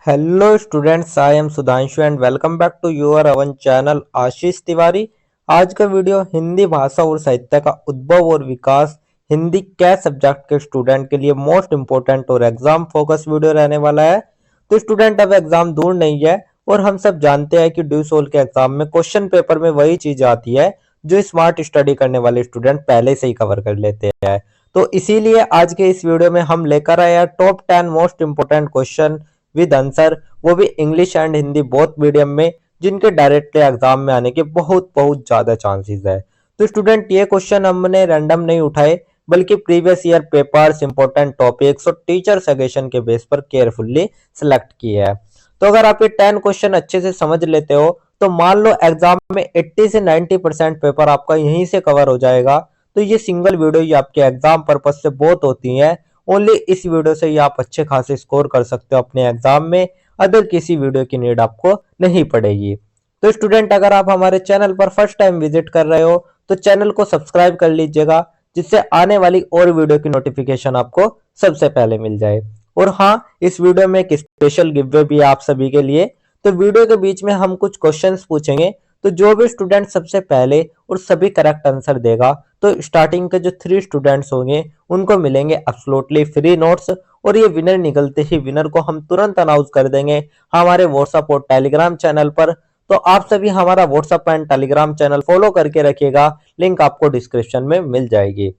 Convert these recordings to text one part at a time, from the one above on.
Hello students, I am Sudhanshu and welcome back to your own channel Ashish Tiwari. आज का video Hindi भाषा और साहित्य का उद्भव और विकास हिंदी के सब्जेक्ट के स्टूडेंट के लिए मोस्ट इंपोर्टेंट और एग्जाम फोकस वीडियो रहने वाला है। तो स्टूडेंट, अब एग्जाम दूर नहीं है और हम सब जानते हैं कि ड्यू सोल के एग्जाम में क्वेश्चन पेपर में वही चीज आती है जो स्मार्ट स्टडी करने वाले स्टूडेंट पहले से ही कवर कर लेते हैं। तो इसीलिए आज के इस वीडियो में हम लेकर आए हैं top 10 most important question with answer, वो भी English and Hindi both medium में, जिनके डायरेक्टली एग्जाम में आने के बहुत बहुत ज्यादा चांसेस है। तो स्टूडेंट, ये क्वेश्चन हमने रैंडम नहीं उठाए बल्कि previous year papers, important topics और टीचर सजेशन के बेस पर केयरफुल्ली सिलेक्ट किया है। तो अगर आप ये 10 क्वेश्चन अच्छे से समझ लेते हो तो मान लो एग्जाम में 80 से 90% पेपर आपका यहीं से कवर हो जाएगा। तो ये सिंगल वीडियो ही आपके एग्जाम पर्पज से बहुत होती है। ओनली इस वीडियो से ही आप अच्छे खासे स्कोर कर सकते हो अपने एग्जाम में। अदर किसी वीडियो की नीड आपको नहीं पड़ेगी। तो स्टूडेंट, अगर आप हमारे चैनल पर फर्स्ट टाइम विजिट कर रहे हो तो चैनल को सब्सक्राइब कर लीजिएगा, जिससे आने वाली और वीडियो की नोटिफिकेशन आपको सबसे पहले मिल जाए। और हाँ, इस वीडियो में एक स्पेशल गिव भी है आप सभी के लिए। तो वीडियो के बीच में हम कुछ क्वेश्चंस पूछेंगे, तो जो भी स्टूडेंट सबसे पहले और सभी करेक्ट आंसर देगा तो स्टार्टिंग के जो 3 स्टूडेंट्स होंगे उनको मिलेंगे एब्सोल्युटली फ्री नोट्स। और ये विनर निकलते ही विनर को हम तुरंत अनाउंस कर देंगे हमारे व्हाट्सएप और टेलीग्राम चैनल पर। तो आप सभी हमारा WhatsApp and Telegram channel follow करके रखिएगा, लिंक आपको डिस्क्रिप्शन में मिल जाएगी।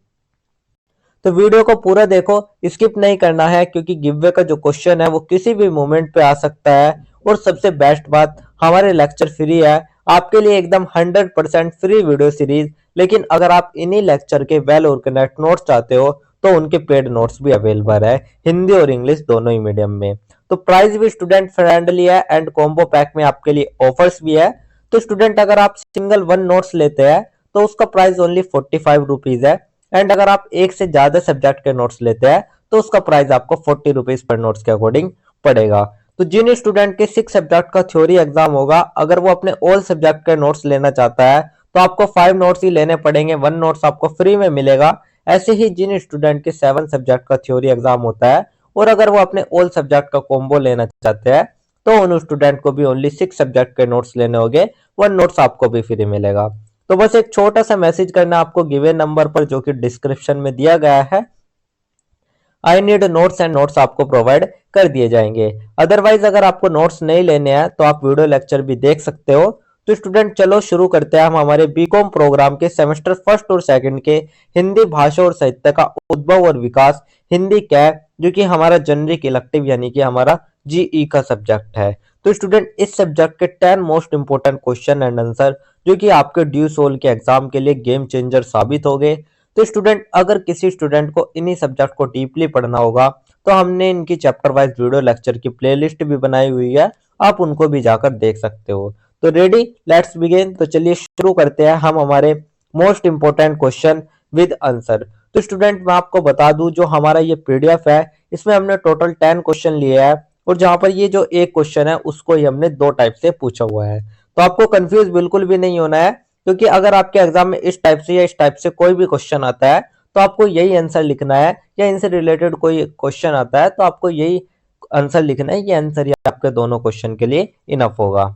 तो वीडियो को पूरा देखो, स्किप नहीं करना है, क्योंकि गिववे का जो क्वेश्चन है वो किसी भी मोमेंट पे आ सकता है। और सबसे बेस्ट बात, हमारे लेक्चर फ्री है आपके लिए, एकदम 100% फ्री वीडियो सीरीज। लेकिन अगर आप इन्हीं लेक्चर के वेल ऑर्गेनाइज्ड नोट्स चाहते हो तो उनके पेड नोट्स भी अवेलेबल है, हिंदी और इंग्लिश दोनों ही मीडियम में। तो प्राइस भी स्टूडेंट फ्रेंडली है एंड कॉम्बो पैक में आपके लिए ऑफर्स भी है। तो स्टूडेंट, अगर आप सिंगल 1 नोट्स लेते हैं तो उसका प्राइस ओनली 45 रुपीज है। एंड अगर आप एक से ज्यादा सब्जेक्ट के नोट्स लेते हैं तो उसका प्राइस आपको 40 रुपीज पर नोट्स के अकॉर्डिंग पड़ेगा। तो जिन स्टूडेंट के 6 सब्जेक्ट का थ्योरी एग्जाम होगा, अगर वो अपने ऑल सब्जेक्ट के नोट्स लेना चाहता है तो आपको 5 नोट्स ही लेने पड़ेंगे, 1 नोट्स आपको फ्री में मिलेगा। ऐसे ही जिन स्टूडेंट के 7 सब्जेक्ट का थ्योरी एग्जाम होता है और अगर वो अपने ऑल सब्जेक्ट का कॉम्बो लेना चाहते हैं तो उन स्टूडेंट को भी ओनली 6 सब्जेक्ट के नोट्स लेने होंगे, 1 नोट्स आपको भी फ्री मिलेगा। तो बस एक छोटा सा मैसेज करना आपको गिवन नंबर पर, जो कि डिस्क्रिप्शन में दिया गया है। I need notes and notes आपको प्रोवाइड कर दिए जाएंगे। अदरवाइज अगर आपको नोट्स नहीं लेने हैं तो आप वीडियो लेक्चर भी देख सकते हो। तो स्टूडेंट, चलो शुरू करते हैं हम हमारे बीकॉम प्रोग्राम के सेमेस्टर फर्स्ट और सेकंड के हिंदी भाषा और साहित्य का उद्भव और विकास हिंदी का, जो कि हमारा जेनरिक इलेक्टिव यानी कि हमारा जीई का सब्जेक्ट है। तो स्टूडेंट, इस सब्जेक्ट के 10 most important question and answer जो कि आपके ड्यू सोल के एग्जाम के लिए गेम चेंजर साबित हो गए। तो स्टूडेंट, अगर किसी स्टूडेंट को इन्हीं सब्जेक्ट को डीपली पढ़ना होगा तो हमने इनकी चैप्टर वाइज वीडियो लेक्चर की प्लेलिस्ट भी बनाई हुई है, आप उनको भी जाकर देख सकते हो। तो रेडी, लेट्स बिगिन। तो चलिए शुरू करते हैं हम हमारे most important question with answer. तो स्टूडेंट, मैं आपको बता दूं, जो हमारा ये पीडीएफ है इसमें हमने टोटल 10 क्वेश्चन लिए हैं और जहां पर ये जो एक क्वेश्चन है उसको ही हमने 2 टाइप से पूछा हुआ है। तो आपको कंफ्यूज बिल्कुल भी नहीं होना है, क्योंकि अगर आपके एग्जाम में इस टाइप से या इस टाइप से कोई भी क्वेश्चन आता है तो आपको यही आंसर लिखना है, या इनसे रिलेटेड कोई क्वेश्चन आता है तो आपको यही आंसर लिखना है। ये आंसर ये आपके दोनों क्वेश्चन के लिए इनफ होगा।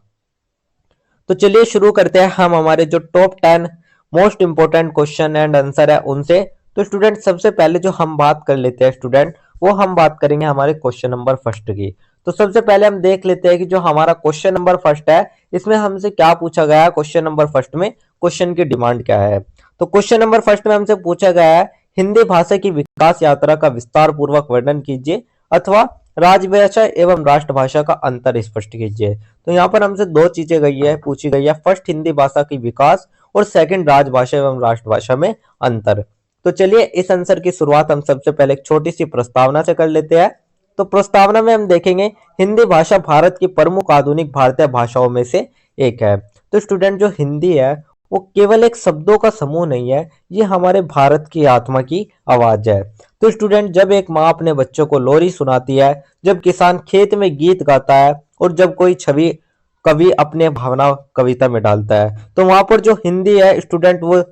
तो चलिए शुरू करते हैं हम हमारे जो top 10 most important question and answer है उनसे। तो स्टूडेंट, सबसे पहले जो हम बात कर लेते हैं स्टूडेंट, वो हम बात करेंगे हमारे क्वेश्चन नंबर फर्स्ट की। तो सबसे पहले हम देख लेते हैं कि जो हमारा क्वेश्चन नंबर फर्स्ट है इसमें हमसे क्या पूछा गया है। क्वेश्चन नंबर फर्स्ट में क्वेश्चन की डिमांड क्या है? तो क्वेश्चन नंबर फर्स्ट में हमसे पूछा गया है, हिंदी भाषा की विकास यात्रा का विस्तार पूर्वक वर्णन कीजिए, अथवा राजभाषा एवं राष्ट्रभाषा का अंतर स्पष्ट कीजिए। तो यहाँ पर हमसे 2 चीजें पूछी गई है, फर्स्ट हिंदी भाषा की विकास और सेकंड राजभाषा एवं राष्ट्रभाषा में अंतर। तो चलिए इस आंसर की शुरुआत हम सबसे पहले एक छोटी सी प्रस्तावना से कर लेते हैं। तो प्रस्तावना में हम देखेंगे, हिंदी भाषा भारत की प्रमुख आधुनिक भारतीय भाषाओं में से एक है। तो स्टूडेंट, जो हिंदी है वो केवल एक शब्दों का समूह नहीं है, ये हमारे भारत की आत्मा की आवाज है। तो स्टूडेंट, जब एक माँ अपने बच्चों को लोरी सुनाती है, जब किसान खेत में गीत गाता है और जब कोई छवि कवि अपने भावना कविता में डालता है, तो वहां पर जो हिंदी है स्टूडेंट वो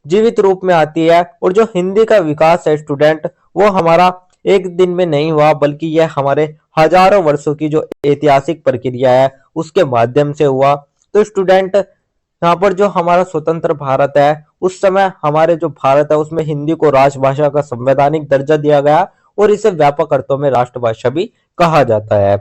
जीवित रूप में आती है। और जो हिंदी का विकास है स्टूडेंट, वो हमारा एक दिन में नहीं हुआ, बल्कि यह हमारे हजारों वर्षों की जो ऐतिहासिक प्रक्रिया है उसके माध्यम से हुआ। तो स्टूडेंट, यहाँ पर जो हमारा स्वतंत्र भारत है, उस समय हमारे जो भारत है उसमें हिंदी को राजभाषा का संवैधानिक दर्जा दिया गया और इसे व्यापक अर्थों में राष्ट्रभाषा भी कहा जाता है।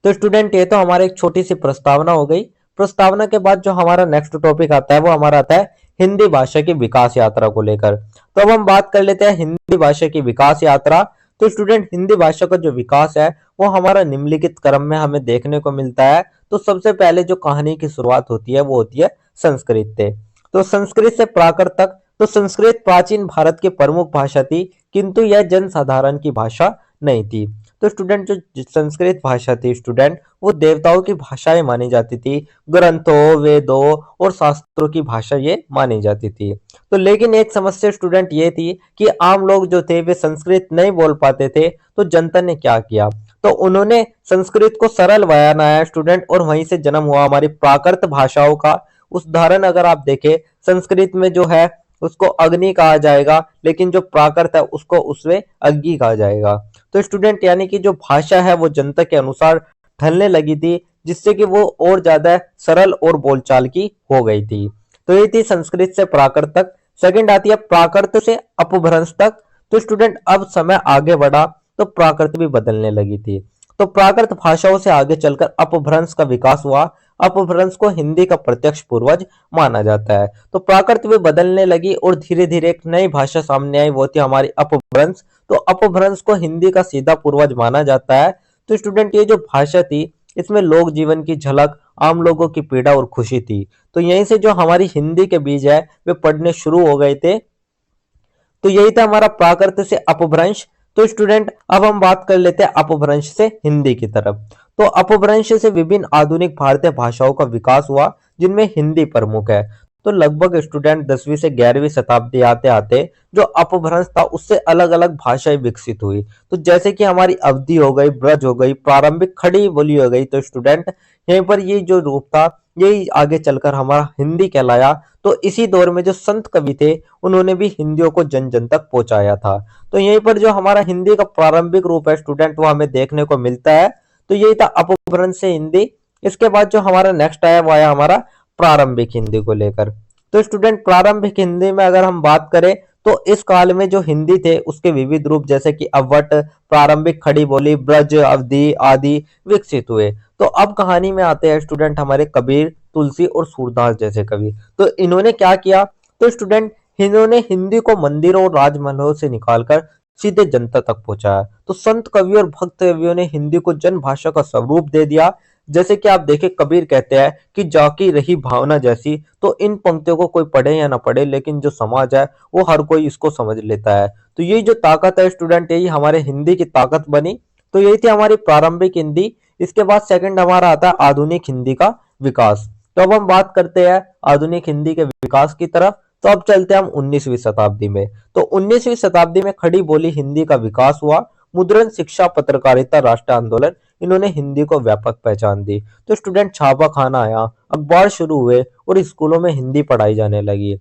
तो स्टूडेंट, ये तो हमारे एक छोटी सी प्रस्तावना हो गई। प्रस्तावना के बाद जो हमारा नेक्स्ट टॉपिक आता है वो हमारा आता है हिंदी भाषा की विकास यात्रा को लेकर। तो अब हम बात कर लेते हैं हिंदी भाषा की विकास यात्रा। तो स्टूडेंट, हिंदी भाषा का जो विकास है वो हमारा निम्नलिखित क्रम में हमें देखने को मिलता है। तो सबसे पहले जो कहानी की शुरुआत होती है वो होती है संस्कृत से। तो संस्कृत से प्राकृत तक। तो संस्कृत प्राचीन भारत की प्रमुख भाषा थी, किंतु यह जनसाधारण की भाषा नहीं थी। तो स्टूडेंट, जो संस्कृत भाषा थी स्टूडेंट, वो देवताओं की भाषाएं मानी जाती थी। ग्रंथों, वेदों और शास्त्रों की भाषा ये मानी जाती थी। तो लेकिन एक समस्या स्टूडेंट ये थी कि आम लोग जो थे वे संस्कृत नहीं बोल पाते थे। तो जनता ने क्या किया, तो उन्होंने संस्कृत को सरल बनाया स्टूडेंट, और वहीं से जन्म हुआ हमारी प्राकृत भाषाओं का। उदाहरण अगर आप देखें, संस्कृत में जो है उसको अग्नि कहा जाएगा, लेकिन जो प्राकृत है उसको उसमें अग्नि कहा जाएगा। तो स्टूडेंट, यानी कि जो भाषा है वो जनता के अनुसार ढलने लगी थी, जिससे कि वो और ज्यादा सरल और बोलचाल की हो गई थी। तो ये थी संस्कृत से प्राकृत तक। सेकंड आती है प्राकृत से अपभ्रंश तक। तो स्टूडेंट, अब समय आगे बढ़ा तो प्राकृत भी बदलने लगी थी। तो प्राकृत भाषाओं से आगे चलकर अपभ्रंश का विकास हुआ। अपभ्रंश को हिंदी का प्रत्यक्ष पूर्वज माना जाता है। तो प्राकृत भी बदलने लगी और धीरे धीरे एक नई भाषा सामने आई, वो थी हमारी अपभ्रंश। तो अपभ्रंश को हिंदी का सीधा पूर्वज माना जाता है। तो स्टूडेंट, ये जो भाषा थी इसमें लोक जीवन की झलक, आम लोगों की पीड़ा और खुशी थी। तो यहीं से जो हमारी हिंदी के बीज है वे पढ़ने शुरू हो गए थे। तो यही था हमारा प्राकृत से अपभ्रंश। तो स्टूडेंट, अब हम बात कर लेते हैं अपभ्रंश से हिंदी की तरफ। तो अपभ्रंश से विभिन्न आधुनिक भारतीय भाषाओं का विकास हुआ, जिनमें हिंदी प्रमुख है। तो लगभग स्टूडेंट 10वीं से 11वीं शताब्दी आते आते जो अपभ्रंश था उससे अलग अलग भाषाएं विकसित हुई। तो जैसे कि हमारी अवधी हो गई, ब्रज हो गई, प्रारंभिक खड़ी बोली हो गई। तो स्टूडेंट, यहीं पर ये जो रूप था यही आगे चलकर हमारा हिंदी कहलाया। तो इसी दौर में जो संत कवि थे उन्होंने भी हिंदियों को जन जन तक पहुंचाया था। तो यहीं पर जो हमारा हिंदी का प्रारंभिक रूप है स्टूडेंट वो हमें देखने को मिलता है। तो यही था अपभ्रंश से हिंदी। इसके बाद जो हमारा नेक्स्ट आया वो आया हमारा प्रारंभिक हिंदी को लेकर। तो स्टूडेंट, प्रारंभिक हिंदी में अगर हम बात करें तो इस काल में जो हिंदी थे उसके विविध रूप जैसे कि अवट, प्रारंभिक खड़ी बोली, ब्रज, अवधी आदि विकसित हुए। तो अब कहानी में आते हैं स्टूडेंट हमारे कबीर, तुलसी और सूरदास जैसे कवि। तो इन्होंने क्या किया, तो स्टूडेंट इन्होंने हिंदी को मंदिरों और राजमहलों से निकालकर सीधे जनता तक पहुंचाया। तो संत कवियों और भक्त कवियों ने हिंदी को जन भाषा का स्वरूप दे दिया। जैसे कि आप देखें, कबीर कहते हैं कि जाकी रही भावना जैसी। तो इन पंक्तियों को कोई पढ़े या ना पढ़े, लेकिन जो समाज है वो हर कोई इसको समझ लेता है। तो यही जो ताकत है स्टूडेंट, यही हमारे हिंदी की ताकत बनी। तो यही थी हमारी प्रारंभिक हिंदी। इसके बाद सेकंड हमारा आता है आधुनिक हिंदी का विकास। तो अब हम बात करते हैं आधुनिक हिंदी के विकास की तरफ। तो अब चलते हैं हम 19वीं शताब्दी में। तो 19वीं शताब्दी में खड़ी बोली हिंदी का विकास हुआ। मुद्रण, शिक्षा, पत्रकारिता, राष्ट्र आंदोलन, इन्होंने हिंदी को व्यापक पहचान दी। तो स्टूडेंट, छापा खाना आया, अखबार शुरू हुए और स्कूलों में हिंदी पढ़ाई जाने लगी।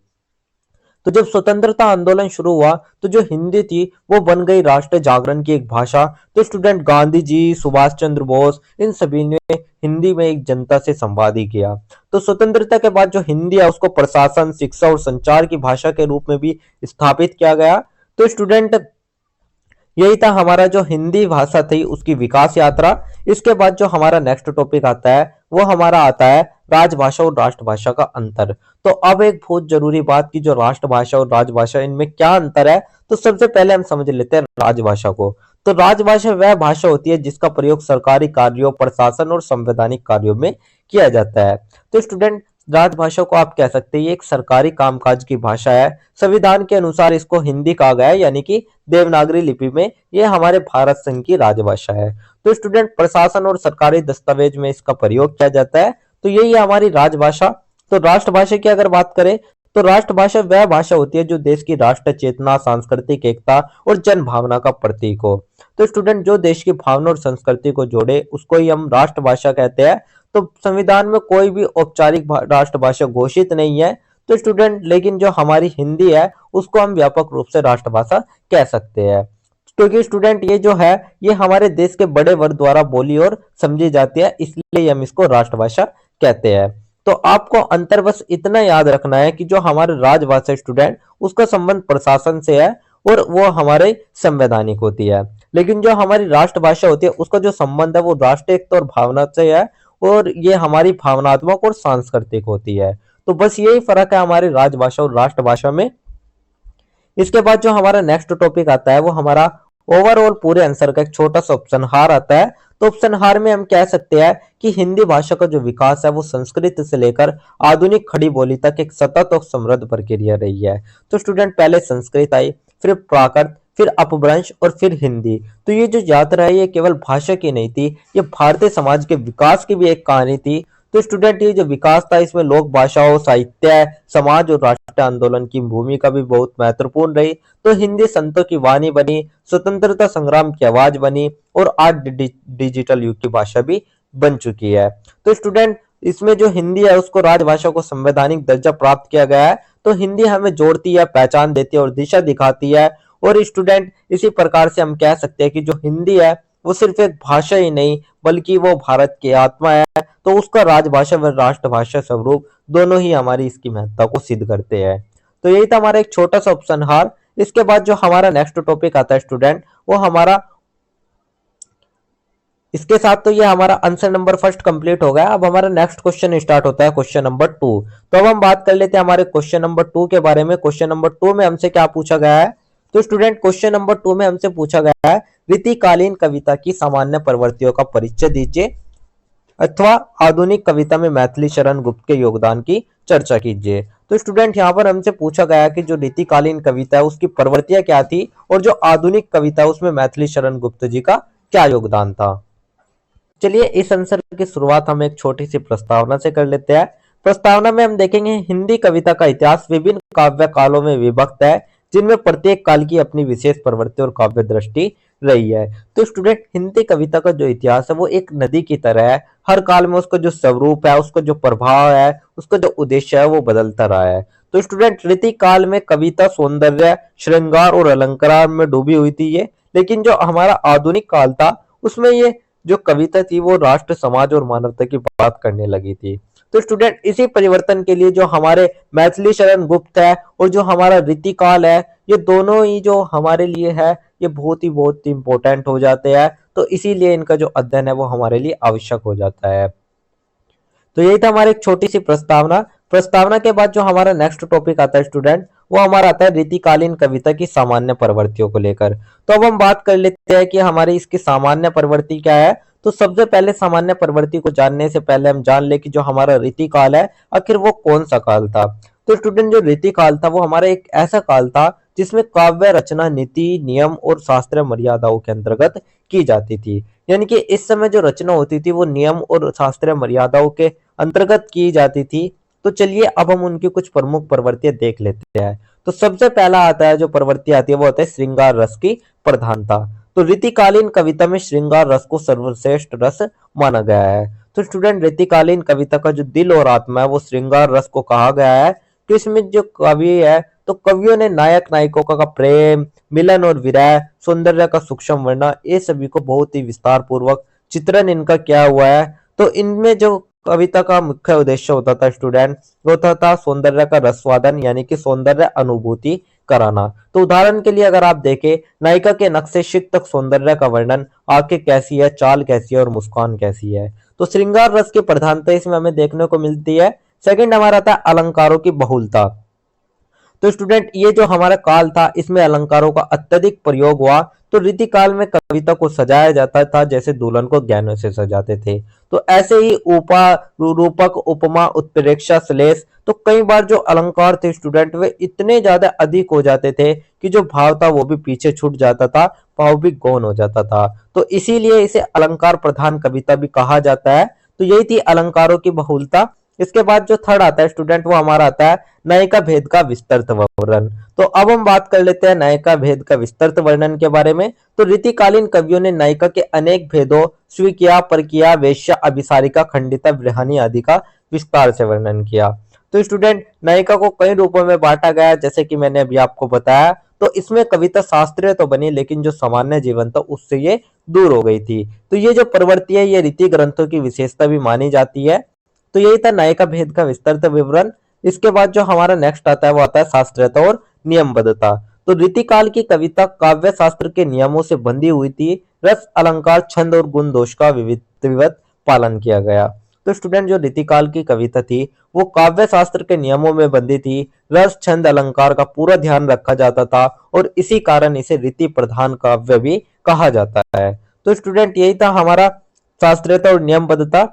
तो जब स्वतंत्रता आंदोलन शुरू हुआ तो जो हिंदी थी वो बन गई राष्ट्र जागरण की एक भाषा। तो स्टूडेंट, गांधी जी, सुभाष चंद्र बोस, इन सभी ने हिंदी में एक जनता से संवाद ही किया। तो स्वतंत्रता के बाद जो हिंदी है उसको प्रशासन, शिक्षा और संचार की भाषा के रूप में भी स्थापित किया गया। तो स्टूडेंट, यही था हमारा जो हिंदी भाषा थी उसकी विकास यात्रा। इसके बाद जो हमारा नेक्स्ट टॉपिक आता है वो हमारा आता है राजभाषा और राष्ट्रभाषा का अंतर। तो अब एक बहुत जरूरी बात की जो राष्ट्रभाषा और राजभाषा इनमें क्या अंतर है। तो सबसे पहले हम समझ लेते हैं राजभाषा को। तो राजभाषा वह भाषा होती है जिसका प्रयोग सरकारी कार्यों, प्रशासन और संवैधानिक कार्यों में किया जाता है। तो स्टूडेंट, राजभाषा को आप कह सकते हैं ये एक सरकारी कामकाज की भाषा है। संविधान के अनुसार इसको हिंदी कहा गया है, यानी कि देवनागरी लिपि में ये हमारे भारत संघ की राजभाषा है। तो स्टूडेंट, प्रशासन और सरकारी दस्तावेज में इसका प्रयोग किया जाता है। तो यही है हमारी राजभाषा। तो राष्ट्रभाषा की अगर बात करें तो राष्ट्रभाषा वह भाषा होती है जो देश की राष्ट्र चेतना, सांस्कृतिक एकता और जन भावना का प्रतीक हो। तो स्टूडेंट, जो देश की भावना और संस्कृति को जोड़े उसको ही हम राष्ट्रभाषा कहते हैं। तो संविधान में कोई भी औपचारिक राष्ट्रभाषा घोषित नहीं है। तो स्टूडेंट, लेकिन जो हमारी हिंदी है उसको हम व्यापक रूप से राष्ट्रभाषा कह सकते हैं। क्योंकि स्टूडेंट ये जो है ये हमारे देश के बड़े वर्ग द्वारा बोली और समझी जाती है, इसलिए हम इसको राष्ट्रभाषा कहते हैं। तो आपको अंतर बस इतना याद रखना है कि जो हमारे राजभाषा स्टूडेंट उसका संबंध प्रशासन से है और वो हमारे संवैधानिक होती है, लेकिन जो हमारी राष्ट्रभाषा होती है उसका जो संबंध है वो राष्ट्रीयता और भावना से है, और ये हमारी भावनात्मक और सांस्कृतिक होती है। तो बस यही फर्क है हमारी राजभाषा और राष्ट्रभाषा में। इसके बाद जो हमारा नेक्स्ट टॉपिक आता है वो हमारा ओवरऑल पूरे आंसर का एक छोटा सा ऑप्शन हार आता है। तो ऑप्शन हार में हम कह सकते हैं कि हिंदी भाषा का जो विकास है वो संस्कृत से लेकर आधुनिक खड़ी बोली तक एक सतत और समृद्ध प्रक्रिया रही है। तो स्टूडेंट पहले संस्कृत आई, फिर प्राकृत, फिर अपभ्रंश और फिर हिंदी। तो ये जो यात्रा है ये केवल भाषा की नहीं थी, ये भारतीय समाज के विकास की भी एक कहानी थी। तो स्टूडेंट ये जो विकास था इसमें लोक भाषाओं, साहित्य, समाज और राष्ट्रीय आंदोलन की भूमिका भी बहुत महत्वपूर्ण रही। तो हिंदी संतों की वाणी बनी, स्वतंत्रता संग्राम की आवाज बनी और आज डिजिटल युग की भाषा भी बन चुकी है। तो स्टूडेंट इसमें जो हिंदी है उसको राजभाषा को संवैधानिक दर्जा प्राप्त किया गया है। तो हिंदी हमें जोड़ती है, पहचान देती है और दिशा दिखाती है। और स्टूडेंट इसी प्रकार से हम कह सकते हैं कि जो हिंदी है वो सिर्फ एक भाषा ही नहीं बल्कि वो भारत की आत्मा है। तो उसका राजभाषा व राष्ट्रभाषा स्वरूप दोनों ही हमारी इसकी महत्ता को सिद्ध करते हैं। तो यही था हमारा एक छोटा सा ऑप्शन हार। इसके बाद जो हमारा नेक्स्ट टॉपिक आता है स्टूडेंट वो हमारा, इसके साथ तो ये हमारा आंसर नंबर फर्स्ट कंप्लीट हो गया। अब हमारा नेक्स्ट क्वेश्चन स्टार्ट होता है क्वेश्चन नंबर 2। तो अब हम बात कर लेते हैं हमारे क्वेश्चन नंबर 2 के बारे में। क्वेश्चन नंबर 2 में हमसे क्या पूछा गया है? तो स्टूडेंट क्वेश्चन नंबर 2 में हमसे पूछा गया है रीतिकालीन कविता की सामान्य प्रवृत्तियों का परिचय दीजिए अथवा आधुनिक कविता में मैथिली शरण गुप्त के योगदान की चर्चा कीजिए। तो स्टूडेंट यहाँ पर हमसे पूछा गया कि जो रीतिकालीन कविता है उसकी प्रवृत्तियां क्या थी और जो आधुनिक कविता है उसमें मैथिली शरण गुप्त जी का क्या योगदान था। चलिए इस आंसर की शुरुआत हम एक छोटी सी प्रस्तावना से कर लेते हैं। प्रस्तावना में हम देखेंगे हिंदी कविता का इतिहास विभिन्न काव्य कालों में विभक्त है, जिनमें प्रत्येक काल की अपनी विशेष प्रवृत्ति और काव्य दृष्टि रही है। तो स्टूडेंट हिंदी कविता का जो इतिहास है वो एक नदी की तरह है, हर काल में उसका जो स्वरूप है, उसका जो प्रभाव है, उसका जो उद्देश्य है वो बदलता रहा है। तो स्टूडेंट रीति काल में कविता सौंदर्य, श्रृंगार और अलंकार में डूबी हुई थी ये, लेकिन जो हमारा आधुनिक काल था उसमें ये जो कविता थी वो राष्ट्र, समाज और मानवता की बात करने लगी थी। तो स्टूडेंट इसी परिवर्तन के लिए जो हमारे मैथिली शरण गुप्त है और जो हमारा रीतिकाल है ये दोनों ही जो हमारे लिए है ये बहुत ही इंपॉर्टेंट हो जाते हैं। तो इसीलिए इनका जो अध्ययन है वो हमारे लिए आवश्यक हो जाता है। तो यही था हमारी एक छोटी सी प्रस्तावना। प्रस्तावना के बाद जो हमारा नेक्स्ट टॉपिक आता है स्टूडेंट वो हमारा आता है रीतिकालीन कविता की सामान्य प्रवृत्तियों को लेकर। तो अब हम बात कर लेते हैं कि हमारी इसकी सामान्य प्रवृत्ति क्या है। तो सबसे पहले सामान्य प्रवृत्ति को जानने से पहले हम जान ले कि जो हमारा रीतिकाल है आखिर वो कौन सा काल था। तो स्टूडेंट जो रीतिकाल था वो हमारा एक ऐसा काल था जिसमें काव्य रचना नीति, नियम और शास्त्रीय मर्यादाओं के अंतर्गत की जाती थी। यानी कि इस समय जो रचना होती थी वो नियम और शास्त्रीय मर्यादाओं के अंतर्गत की जाती थी। तो चलिए अब हम उनकी कुछ प्रमुख प्रवृत्तियां देख लेते हैं। तो सबसे पहला आता है जो प्रवृत्ति आती है वो होता है श्रृंगार रस की प्रधानता। तो रीतिकालीन कविता में श्रृंगार रस को सर्वश्रेष्ठ रस माना गया है। तो स्टूडेंट रीतिकालीन कविता का जो दिल और आत्मा है वो श्रृंगार रस को कहा गया है। कि इसमें जो कवि है तो कवियों ने नायक नायिकों का प्रेम, मिलन और विरह, सौंदर्य का सूक्ष्म वर्णन, ये सभी को बहुत ही विस्तार पूर्वक चित्रण इनका किया हुआ है। तो इनमें जो कविता का मुख्य उद्देश्य होता था स्टूडेंट वो होता था सौंदर्य का रसवादन यानी कि सौंदर्य अनुभूति कराना। तो उदाहरण के लिए अगर आप देखें नायिका के नक्शे शिक तक सौंदर्य का वर्णन, आंखें कैसी है, चाल कैसी है और मुस्कान कैसी है। तो श्रृंगार रस की प्रधानता इसमें हमें देखने को मिलती है। सेकंड हमारा था अलंकारों की बहुलता। तो स्टूडेंट ये जो हमारा काल था इसमें अलंकारों का अत्यधिक प्रयोग हुआ। तो रीति काल में कविता को सजाया जाता था जैसे दुल्हन को गहनों से सजाते थे। तो ऐसे ही उपा, रूपक, उपमा, उत्प्रेक्षा, श्लेष, तो कई बार जो अलंकार थे स्टूडेंट वे इतने ज्यादा अधिक हो जाते थे कि जो भाव था वो भी पीछे छूट जाता था, भाव भी गौण हो जाता था। तो इसीलिए इसे अलंकार प्रधान कविता भी कहा जाता है। तो यही थी अलंकारों की बहुलता। इसके बाद जो थर्ड आता है स्टूडेंट वो हमारा आता है नायिका भेद का विस्तृत वर्णन। तो अब हम बात कर लेते हैं नायिका भेद का विस्तृत वर्णन के बारे में। तो रीतिकालीन कवियों ने नायिका के अनेक भेदों स्वीकिया, परकिया, वेश्या, अभिसारिका, खंडिता, गृहिणी आदि का विस्तार से वर्णन किया। तो स्टूडेंट नायिका को कई रूपों में बांटा गया जैसे कि मैंने अभी आपको बताया। तो इसमें कविता शास्त्रीय तो बनी लेकिन जो सामान्य जीवन था उससे ये दूर हो गई थी। तो ये जो प्रवृत्ति है ये रीति ग्रंथों की विशेषता भी मानी जाती है। तो यही था नायिका भेद का विस्तृत विवरण। इसके बाद जो हमारा नेक्स्ट आता है वो आता है शास्त्रीयता और नियमबद्धता। तो रीतिकाल की कविता काव्य शास्त्र के नियमों से बंधी हुई थी। रस, अलंकार, छंद और गुण दोष का विधिवत पालन किया गया। तो स्टूडेंट जो रीतिकाल की कविता थी वो काव्य शास्त्र के नियमों में बंधी थी। रस, छंद, अलंकार का पूरा ध्यान रखा जाता था और इसी कारण इसे रीति प्रधान काव्य भी कहा जाता है। तो स्टूडेंट यही था हमारा शास्त्रीयता और नियमबद्धता।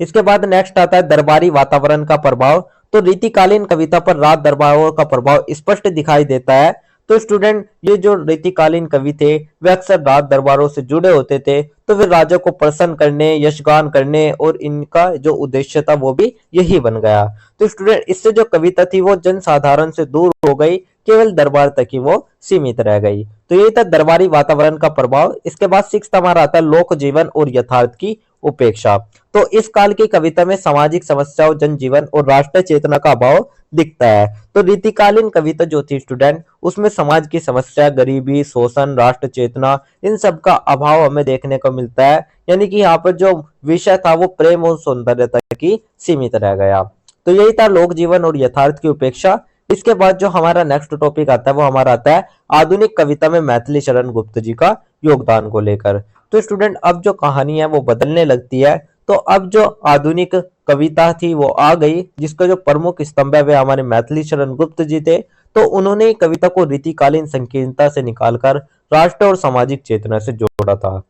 इसके बाद नेक्स्ट आता है दरबारी वातावरण का प्रभाव। तो रीतिकालीन कविता पर राज दरबारों का प्रभाव स्पष्ट दिखाई देता है। तो स्टूडेंट ये जो रीतिकालीन कवि थे वे अक्सर राज दरबारों से जुड़े होते थे। तो वे राजा को प्रसन्न करने, यशगान करने और इनका जो उद्देश्य था वो भी यही बन गया। तो स्टूडेंट इससे जो कविता थी वो जनसाधारण से दूर हो गई, केवल दरबार तक ही वो सीमित रह गई। तो यही था दरबारी वातावरण का प्रभाव। इसके बाद सिक्स हमारा आता है लोक जीवन और यथार्थ की उपेक्षा। तो इस काल की कविता में सामाजिक समस्याओं, जनजीवन और राष्ट्र चेतना का अभाव दिखता है। तो रीतिकालीन कविता जो थी स्टूडेंट उसमें समाज की समस्या, गरीबी, शोषण, राष्ट्र चेतना इन सब का अभाव हमें देखने को मिलता है। यानी कि यहाँ पर जो विषय था वो प्रेम और सौंदर्य तक ही सीमित रह गया। तो यही था लोक जीवन और यथार्थ की उपेक्षा। इसके बाद जो हमारा नेक्स्ट टॉपिक आता है वो हमारा आता है आधुनिक कविता में मैथिली शरण गुप्त जी का योगदान को लेकर। तो स्टूडेंट अब जो कहानी है वो बदलने लगती है। तो अब जो आधुनिक कविता थी वो आ गई, जिसका जो प्रमुख स्तंभ है वे हमारे मैथिली शरण गुप्त जी थे। तो उन्होंने कविता को रीतिकालीन संकीर्णता से निकालकर राष्ट्र और सामाजिक चेतना से जोड़ा था।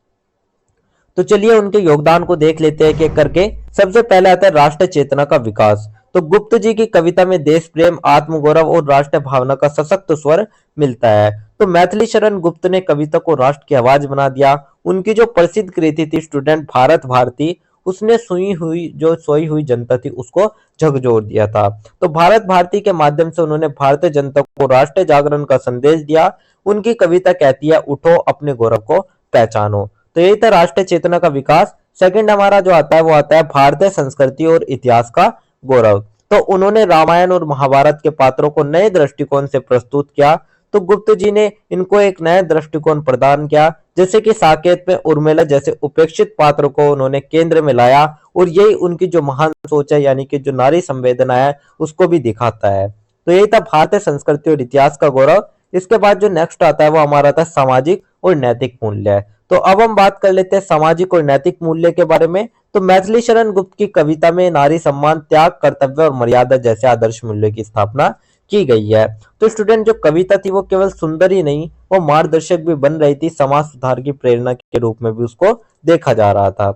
तो चलिए उनके योगदान को देख लेते हैं एक करके। सबसे पहले आता है राष्ट्र चेतना का विकास। तो गुप्त जी की कविता में देश प्रेम, आत्मगौरव और राष्ट्र भावना का सशक्त स्वर मिलता है। तो मैथिली शरण गुप्त ने कविता को राष्ट्र की आवाज बना दिया। उनकी जो प्रसिद्ध कृति थी स्टूडेंट भारत भारती, उसने सोई हुई जनता थी उसको झकझोर दिया था। तो भारत भारती के माध्यम से उन्होंने भारतीय जनता को राष्ट्रीय जागरण का संदेश दिया। उनकी कविता कहती है उठो अपने गौरव को पहचानो। तो यही था राष्ट्रीय चेतना का विकास। सेकंड हमारा जो आता है वो आता है भारतीय संस्कृति और इतिहास का गौरव। तो उन्होंने रामायण और महाभारत के पात्रों को नए दृष्टिकोण से प्रस्तुत किया। तो गुप्त जी ने इनको एक नया दृष्टिकोण प्रदान किया, जैसे कि साकेत में उर्मिला जैसे उपेक्षित पात्र को उन्होंने केंद्र में लाया और यही उनकी जो महान सोच है यानी कि जो नारी संवेदना है उसको भी दिखाता है। तो यही था भारतीय संस्कृति और इतिहास का गौरव। इसके बाद जो नेक्स्ट आता है वो हमारा था सामाजिक और नैतिक मूल्य। तो अब हम बात कर लेते हैं सामाजिक और नैतिक मूल्य के बारे में। तो मैथिली शरण गुप्त की कविता में नारी सम्मान, त्याग, कर्तव्य और मर्यादा जैसे आदर्श मूल्य की स्थापना की गई है। तो स्टूडेंट जो कविता थी वो केवल सुंदर ही नहीं, वो मार्गदर्शक भी बन रही थी। समाज सुधार की प्रेरणा के रूप में भी उसको देखा जा रहा था।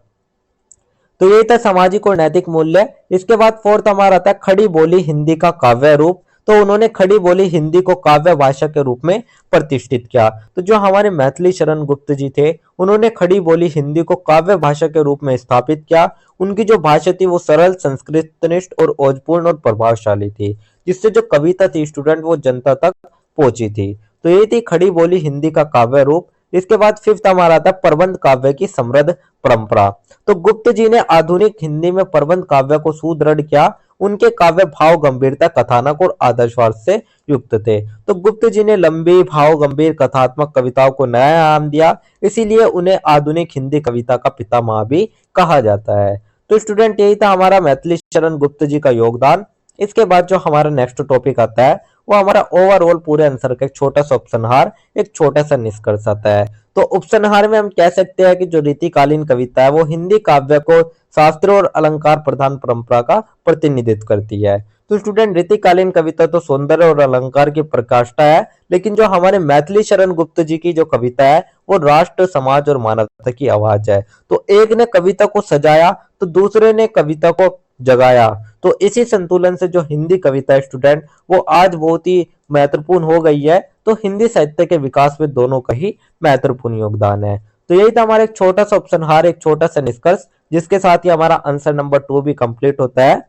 तो ये था सामाजिक और नैतिक मूल्य। इसके बाद फोर्थ हमारा आता है खड़ी बोली हिंदी का काव्य रूप। तो उन्होंने खड़ी बोली हिंदी को काव्य भाषा के रूप में प्रतिष्ठित किया। तो जो हमारे मैथिली शरण गुप्त जी थे उन्होंने खड़ी बोली हिंदी को काव्य भाषा के रूप में स्थापित किया। उनकी जो भाषा थी वो सरल, संस्कृतनिष्ठ और ओजपूर्ण और प्रभावशाली थी, जिससे जो कविता थी स्टूडेंट वो जनता तक पहुंची थी। तो ये थी खड़ी बोली हिंदी का काव्य रूप। इसके बाद फिफ्थ हमारा था प्रबंध काव्य की समृद्ध परंपरा। तो गुप्त जी ने आधुनिक हिंदी में प्रबंध काव्य को सुदृढ़ किया। उनके काव्य भाव, गंभीरता, कथानक और आदर्शवाद से युक्त थे। तो गुप्त जी ने लंबी, भाव गंभीर कथात्मक कविताओं को नया आयाम दिया, इसीलिए उन्हें आधुनिक हिंदी कविता का पितामह भी कहा जाता है। तो स्टूडेंट यही था हमारा मैथिली शरण गुप्त जी का योगदान। इसके बाद जो हमारा नेक्स्ट टॉपिक आता है वो हमारा ओवरऑल पूरे आंसर का एक छोटा सा उपसंहार, एक छोटा सा निष्कर्ष आता है। तो उपसंहार में हम कह सकते हैं कि जो रीतिकालीन कविता है वो हिंदी काव्य को शास्त्र और अलंकार प्रधान परंपरा का प्रतिनिधित्व करती है। तो स्टूडेंट रीतिकालीन कविता तो सौंदर्य और अलंकार की प्रकाष्ठा है, लेकिन जो हमारे मैथिली शरण गुप्त जी की जो कविता है वो राष्ट्र, समाज और मानवता की आवाज है। तो एक ने कविता को सजाया तो दूसरे ने कविता को जगाया। तो इसी संतुलन से जो हिंदी कविता है स्टूडेंट वो आज बहुत ही महत्वपूर्ण हो गई है। तो हिंदी साहित्य के विकास में दोनों का ही महत्वपूर्ण योगदान है। तो यही था हमारा एक छोटा सा उपसंहार, एक छोटा सा निष्कर्ष, जिसके साथ ही हमारा आंसर नंबर 2 भी कंप्लीट होता है।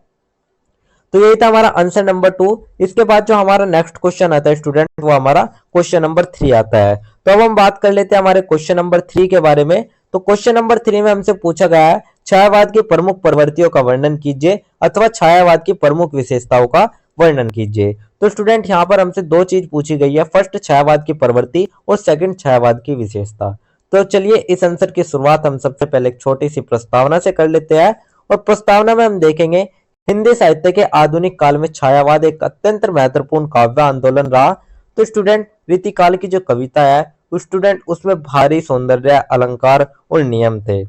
तो यही था हमारा आंसर नंबर 2। इसके बाद जो हमारा नेक्स्ट क्वेश्चन आता है स्टूडेंट वो हमारा क्वेश्चन नंबर 3 आता है। तो अब हम बात कर लेते हैं हमारे क्वेश्चन नंबर 3 के बारे में। तो क्वेश्चन नंबर 3 में हमसे पूछा गया है छायावाद की प्रमुख प्रवृत्तियों का वर्णन कीजिए अथवा छायावाद की प्रमुख विशेषताओं का वर्णन कीजिए। तो स्टूडेंट यहाँ पर हमसे दो चीज पूछी गई है, फर्स्ट छायावाद की प्रवृत्ति और सेकंड छायावाद की विशेषता। तो चलिए इस आंसर की शुरुआत हम सबसे पहले एक छोटी सी प्रस्तावना से कर लेते हैं। और प्रस्तावना में हम देखेंगे हिंदी साहित्य के आधुनिक काल में छायावाद एक अत्यंत महत्वपूर्ण काव्य आंदोलन रहा। तो स्टूडेंट रीतिकाल की जो कविता है स्टूडेंट उसमें भारी सौंदर्य, अलंकार और नियम थे।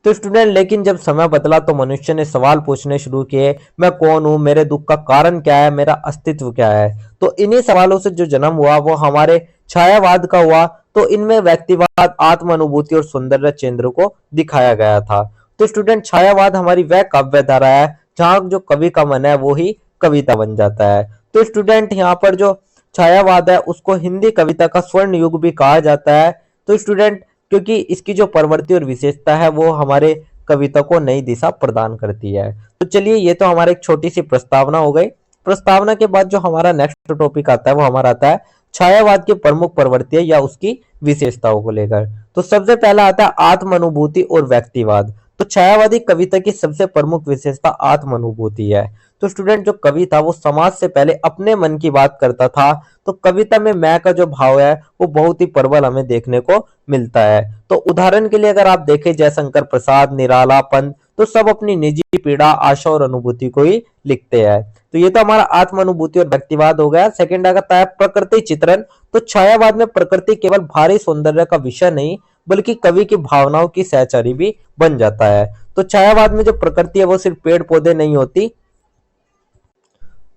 तो स्टूडेंट लेकिन जब समय बदला तो मनुष्य ने सवाल पूछने शुरू किए, मैं कौन हूँ, मेरे दुख का कारण क्या है, मेरा अस्तित्व क्या है। तो इन्हीं सवालों से जो जन्म हुआ वो हमारे छायावाद का हुआ। तो इनमें व्यक्तिवाद, आत्म अनुभूति और सौंदर्य केंद्र को दिखाया गया था। तो स्टूडेंट छायावाद हमारी वह काव्य धारा है जहाँ जो कवि का मन है वो ही कविता बन जाता है। तो स्टूडेंट यहाँ पर जो छायावाद है उसको हिंदी कविता का स्वर्ण युग भी कहा जाता है। तो स्टूडेंट क्योंकि इसकी जो प्रवृत्ति और विशेषता है वो हमारे कविता को नई दिशा प्रदान करती है। तो चलिए ये तो हमारी एक छोटी सी प्रस्तावना हो गई। प्रस्तावना के बाद जो हमारा नेक्स्ट टॉपिक आता है वो हमारा आता है छायावाद की प्रमुख प्रवृत्तियां या उसकी विशेषताओं को लेकर। तो सबसे पहला आता है आत्म अनुभूति और व्यक्तिवाद। तो छायावादी कविता की सबसे प्रमुख विशेषता आत्म अनुभूति है। तो स्टूडेंट जो कवि था वो समाज से पहले अपने मन की बात करता था। तो कविता में मैं का जो भाव है वो बहुत ही प्रबल हमें देखने को मिलता है। तो उदाहरण के लिए अगर आप देखें जयशंकर प्रसाद, निराला, पंत, तो सब अपनी निजी पीड़ा, आशा और अनुभूति को ही लिखते हैं। तो ये तो हमारा आत्म अनुभूति और व्यक्तिवाद हो गया। सेकंड आता है प्रकृति चित्रण। तो छायावाद में प्रकृति केवल भारी सौंदर्य का विषय नहीं बल्कि कवि की भावनाओं की सहचारी भी बन जाता है। तो छायावाद में जो प्रकृति है वो सिर्फ पेड़ पौधे नहीं होती,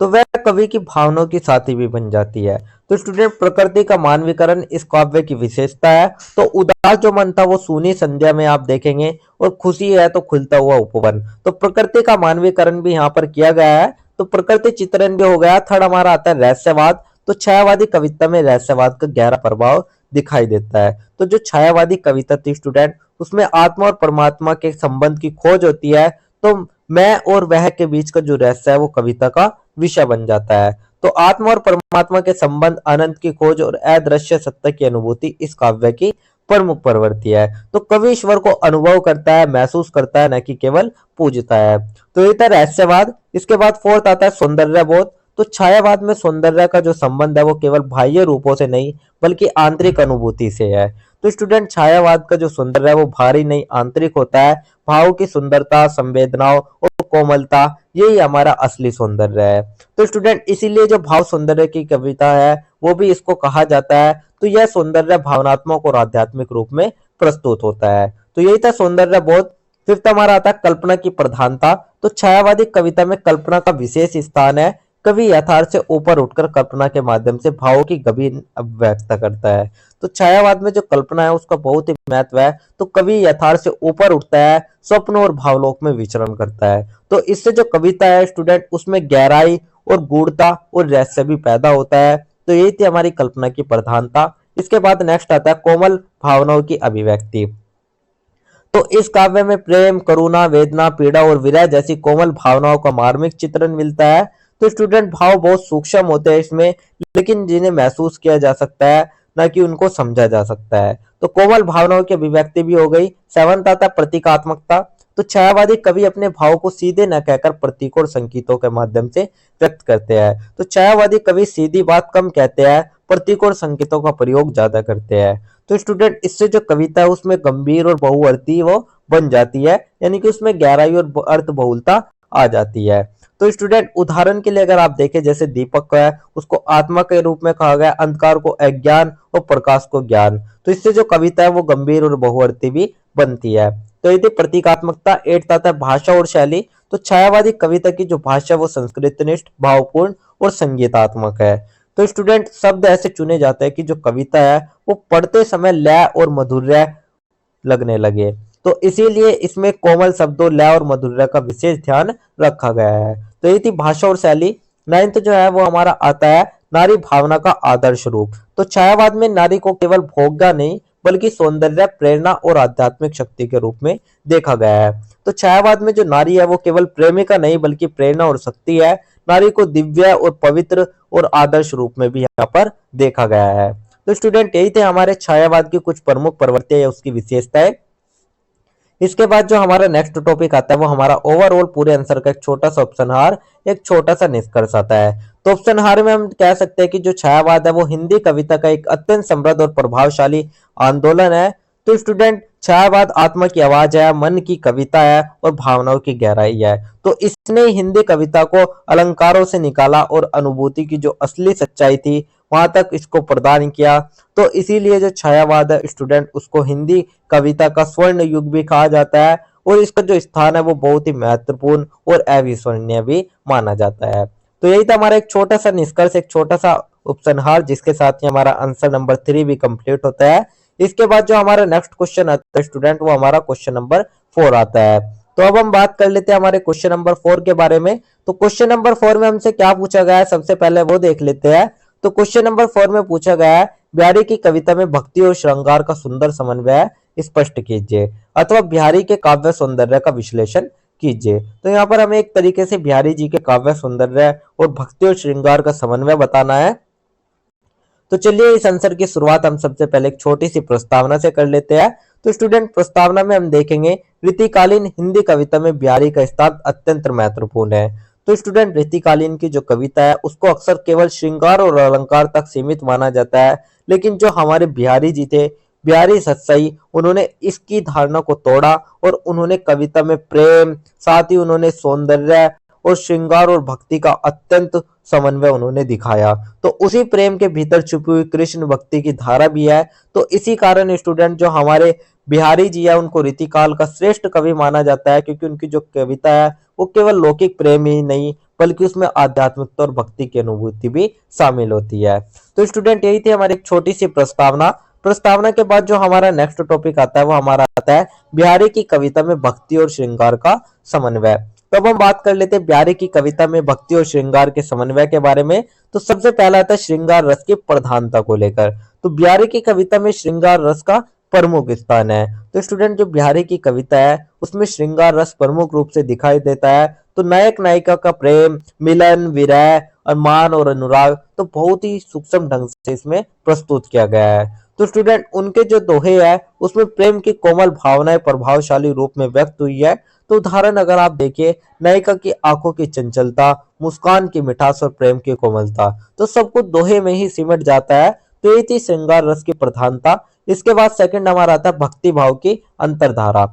तो वह कवि की भावनाओं की साथी भी बन जाती है। तो स्टूडेंट प्रकृति का मानवीकरण इस काव्य की विशेषता है। तो उदास जो मन था वो सूनी संध्या में आप देखेंगे और खुशी है तो खुलता हुआ उपवन। तो प्रकृति का मानवीकरण भी यहाँ पर किया गया है। तो प्रकृति चित्रण भी हो गया। थर्ड हमारा आता है रहस्यवाद। तो छायावादी कविता में रहस्यवाद का गहरा प्रभाव दिखाई देता है। तो जो छायावादी कविता थी स्टूडेंट उसमें आत्मा और परमात्मा के संबंध की खोज होती है। तो मैं और वह के बीच का जो रहस्य है वो कविता का विषय बन जाता है। तो आत्मा और परमात्मा के संबंध, अनंत की खोज और अदृश्य सत्ता की अनुभूति इस काव्य की प्रमुख प्रवृत्ति है। तो कवि ईश्वर को अनुभव करता है, महसूस करता है, न कि केवल पूजता है। तो ये था रहस्यवाद। इसके बाद फोर्थ आता है सौंदर्य बोध। तो छायावाद में सौंदर्य का जो संबंध है वो केवल बाह्य रूपों से नहीं बल्कि आंतरिक अनुभूति से है। तो स्टूडेंट छायावाद का जो सौंदर्य है वो भारी नहीं आंतरिक होता है। भाव की सुंदरता, संवेदनाओं और कोमलता, यही हमारा असली सौंदर्य है। तो स्टूडेंट इसीलिए जो भाव सौंदर्य की कविता है वो भी इसको कहा जाता है। तो यह सौंदर्य भावनात्मक और आध्यात्मिक रूप में प्रस्तुत होता है। तो यही था सौंदर्य बोध। फिफ्थ हमारा आता है कल्पना की प्रधानता। तो छायावादी कविता में कल्पना का विशेष स्थान है। कवि यथार्थ से ऊपर उठकर कल्पना के माध्यम से भावों की गभीर अभिव्यक्ति करता है। तो छायावाद में जो कल्पना है उसका बहुत ही महत्व है। तो कवि यथार्थ से ऊपर उठता है, स्वप्न और भावलोक में विचरण करता है। तो इससे जो कविता है स्टूडेंट उसमें गहराई और गूढ़ता और रहस्य भी पैदा होता है। तो यही थी हमारी कल्पना की प्रधानता। इसके बाद नेक्स्ट आता है कोमल भावनाओं की अभिव्यक्ति। तो इस काव्य में प्रेम, करुणा, वेदना, पीड़ा और विरह जैसी कोमल भावनाओं का मार्मिक चित्रण मिलता है। तो स्टूडेंट भाव बहुत सूक्ष्म होते हैं इसमें, लेकिन जिन्हें महसूस किया जा सकता है, ना कि उनको समझा जा सकता है। तो कोमल भावनाओं की अभिव्यक्ति भी हो गई। सेवंथ आता है प्रतीकात्मकता। तो छायावादी कवि अपने भाव को सीधे न कहकर प्रतीकों और संकेतों के माध्यम से व्यक्त करते हैं। तो छायावादी कवि सीधी बात कम कहते हैं, प्रतीकों और संकेतों का प्रयोग ज्यादा करते हैं। तो स्टूडेंट इससे जो कविता है उसमें गंभीर और बहुअर्थी वो बन जाती है, यानी कि उसमें गहराई और अर्थ बहुलता आ जाती है। तो स्टूडेंट उदाहरण के लिए अगर आप देखें जैसे दीपक है उसको आत्मा के रूप में कहा गया, अंधकार को अज्ञान और प्रकाश को ज्ञान। तो इससे जो कविता है वो गंभीर और बहुअर्थी भी बनती है। तो ये थी प्रतीकात्मकता। एट्थ आता है भाषा और शैली। तो छायावादी कविता की जो भाषा वो संस्कृतनिष्ठ, भावपूर्ण और संगीतात्मक है। तो स्टूडेंट शब्द ऐसे चुने जाते हैं कि जो कविता है वो पढ़ते समय लय और मधुर्य लगने लगे। तो इसीलिए इसमें कोमल शब्दों, लय और मधुर्य का विशेष ध्यान रखा गया है। तो ये थी भाषा और शैली। नाइन्थ जो है वो हमारा आता है नारी भावना का आदर्श रूप। तो छायावाद में नारी को केवल भोग्य नहीं बल्कि सौंदर्य, प्रेरणा और आध्यात्मिक शक्ति के रूप में देखा गया है। तो छायावाद में जो नारी है वो केवल प्रेमिका नहीं बल्कि प्रेरणा और शक्ति है। नारी को दिव्य और पवित्र और आदर्श रूप में भी यहाँ पर देखा गया है। तो स्टूडेंट यही थे हमारे छायावाद की कुछ प्रमुख प्रवृत्तियां या उसकी विशेषताएं। इसके बाद जो हमारा नेक्स्ट टॉपिक आता है वो हमारा ओवरऑल पूरे आंसर का एक छोटा सा उपसंहार, एक छोटा सा निष्कर्ष आता है। तो उपसंहार में हम कह सकते हैं कि जो छायावाद है वो हिंदी कविता का एक अत्यंत समृद्ध और प्रभावशाली आंदोलन है। तो स्टूडेंट, छायावाद आत्मा की आवाज है, मन की कविता है और भावनाओं की गहराई है। तो इसने हिंदी कविता को अलंकारों से निकाला और अनुभूति की जो असली सच्चाई थी वहां तक इसको प्रदान किया। तो इसीलिए जो छायावाद है स्टूडेंट, उसको हिंदी कविता का स्वर्ण युग भी कहा जाता है और इसका जो स्थान है वो बहुत ही महत्वपूर्ण और अविस्मरणीय भी माना जाता है। तो यही था हमारा एक छोटा सा निष्कर्ष, एक छोटा सा उपसंहार, जिसके साथ ही हमारा आंसर नंबर 3 भी कंप्लीट होता है। इसके बाद जो हमारा नेक्स्ट क्वेश्चन आता है स्टूडेंट, वो हमारा क्वेश्चन नंबर 4 आता है। तो अब हम बात कर लेते हैं हमारे क्वेश्चन नंबर 4 के बारे में। तो क्वेश्चन नंबर 4 में हमसे क्या पूछा गया है, सबसे पहले वो देख लेते हैं। तो क्वेश्चन नंबर 4 में पूछा गया है, बिहारी की कविता में भक्ति और श्रृंगार का सुंदर समन्वय स्पष्ट कीजिए, अथवा बिहारी के काव्य सौंदर्य का विश्लेषण कीजिए। तो यहाँ पर हमें एक तरीके से बिहारी जी के काव्य सौंदर्य और भक्ति और श्रृंगार का समन्वय बताना है। तो चलिए इस आंसर की शुरुआत हम सबसे पहले एक छोटी सी प्रस्तावना से कर लेते हैं। तो स्टूडेंट, प्रस्तावना में हम देखेंगे रीतिकालीन हिंदी कविता में बिहारी का स्थान अत्यंत महत्वपूर्ण है। तो स्टूडेंट, रीतिकालीन की जो कविता है उसको अक्सर केवल श्रृंगार और अलंकार तक सीमित माना जाता है, लेकिन जो हमारे बिहारी जी थे, बिहारी सत्सई, उन्होंने इसकी धारणा को तोड़ा और उन्होंने कविता में प्रेम, साथ ही उन्होंने सौंदर्य और श्रृंगार और भक्ति का अत्यंत समन्वय उन्होंने दिखाया। तो उसी प्रेम के भीतर छुपी हुई कृष्ण भक्ति की धारा भी है। तो इसी कारण स्टूडेंट, जो हमारे बिहारी जी है उनको रीतिकाल का श्रेष्ठ कवि माना जाता है, क्योंकि उनकी जो कविता है वो केवल लौकिक प्रेम ही नहीं बल्कि उसमें आध्यात्मिकता और भक्ति की अनुभूति भी शामिल होती है। तो स्टूडेंट, यही थी हमारी एक छोटी सी प्रस्तावना। प्रस्तावना के बाद जो हमारा नेक्स्ट टॉपिक आता है वो हमारा आता है बिहारी की कविता में भक्ति और श्रृंगार का समन्वय। तो अब हम बात कर लेते हैं बिहारी की कविता में भक्ति और श्रृंगार के समन्वय के बारे में। तो सबसे पहला आता है श्रृंगार रस की प्रधानता को लेकर। तो बिहारी की कविता में श्रृंगार रस का प्रमुख स्थान है। तो स्टूडेंट, जो बिहारी की कविता है उसमें श्रृंगार रस प्रमुख रूप से दिखाई देता है। तो नायक नायिका का प्रेम, मिलन, विरह, मान और अनुराग तो बहुत ही सूक्ष्म ढंग से इसमें प्रस्तुत किया गया है। तो स्टूडेंट, उनके जो दोहे है उसमें प्रेम की कोमल भावनाएं प्रभावशाली रूप में व्यक्त हुई है। तो उदाहरण अगर आप देखिए, नायिका की आंखों की चंचलता, मुस्कान की मिठास और प्रेम की कोमलता, तो सब कुछ दोहे में ही सिमट जाता है। तो ये थी श्रृंगार रस की प्रधानता। इसके बाद सेकंड हमारा आता है भक्ति भाव की अंतरधारा।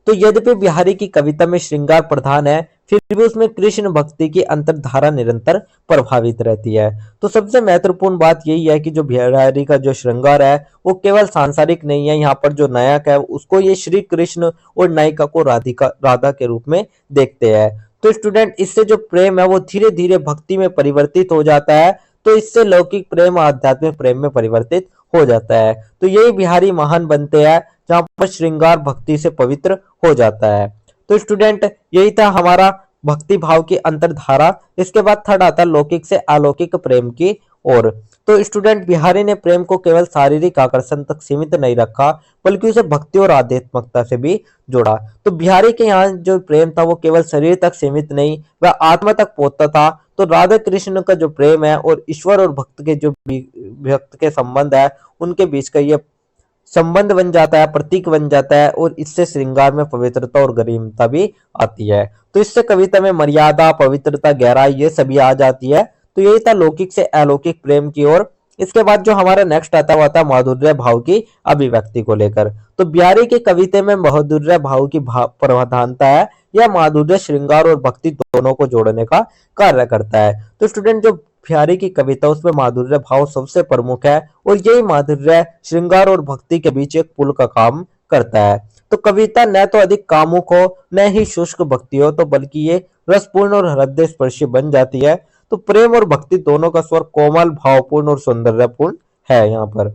तो यद्यपि बिहारी की कविता में श्रृंगार प्रधान है, फिर भी उसमें कृष्ण भक्ति की अंतर्धारा निरंतर प्रभावित रहती है। तो सबसे महत्वपूर्ण बात यही है कि जो बिहारी का जो श्रृंगार है वो केवल सांसारिक नहीं है। यहाँ पर जो नायक है उसको ये श्री कृष्ण और नायिका को राधा के रूप में देखते हैं। तो स्टूडेंट, इससे जो प्रेम है वो धीरे धीरे भक्ति में परिवर्तित हो जाता है। तो इससे लौकिक प्रेम आध्यात्मिक प्रेम में परिवर्तित हो जाता है। तो यही बिहारी महान बनते हैं, जहां पर श्रृंगार भक्ति से पवित्र हो जाता है। तो स्टूडेंट, यही था हमारा भक्ति भाव की अंतरधारा। इसके बाद थर्ड आता है लौकिक से अलौकिक प्रेम की ओर। तो स्टूडेंट, बिहारी ने प्रेम को केवल शारीरिक आकर्षण तक सीमित नहीं रखा बल्कि उसे भक्ति और आध्यात्मिकता से भी जोड़ा। तो बिहारी के यहाँ जो प्रेम था वो केवल शरीर तक सीमित नहीं, वह आत्मा तक पहुंचता था। तो राधा कृष्ण का जो प्रेम है और ईश्वर और भक्त के जो भक्त के संबंध है उनके बीच का ये संबंध बन जाता है, प्रतीक बन जाता है और इससे श्रृंगार में पवित्रता और गरिमता भी आती है। तो इससे कविता में मर्यादा, पवित्रता, गहराई ये सभी आ जाती है। तो यही था लौकिक से अलौकिक प्रेम की ओर। इसके बाद जो हमारा नेक्स्ट आता हुआ था माधुर्य भाव की अभिव्यक्ति को लेकर। तो बिहारी की कविता में माधुर्य भाव की प्रधानता है। यह माधुर्य श्रृंगार और भक्ति दोनों को जोड़ने का कार्य करता है। तो स्टूडेंट, जो बिहारी की कविता उसमें माधुर्य भाव सबसे प्रमुख है और यही माधुर्य श्रृंगार और भक्ति के बीच एक पुल का काम करता है। तो कविता न तो अधिक कामुक हो न ही शुष्क भक्ति हो, तो बल्कि ये रसपूर्ण और हृदय स्पर्शी बन जाती है। तो प्रेम और भक्ति दोनों का स्वर कोमल, भावपूर्ण और सौंदर्यपूर्ण है यहाँ पर।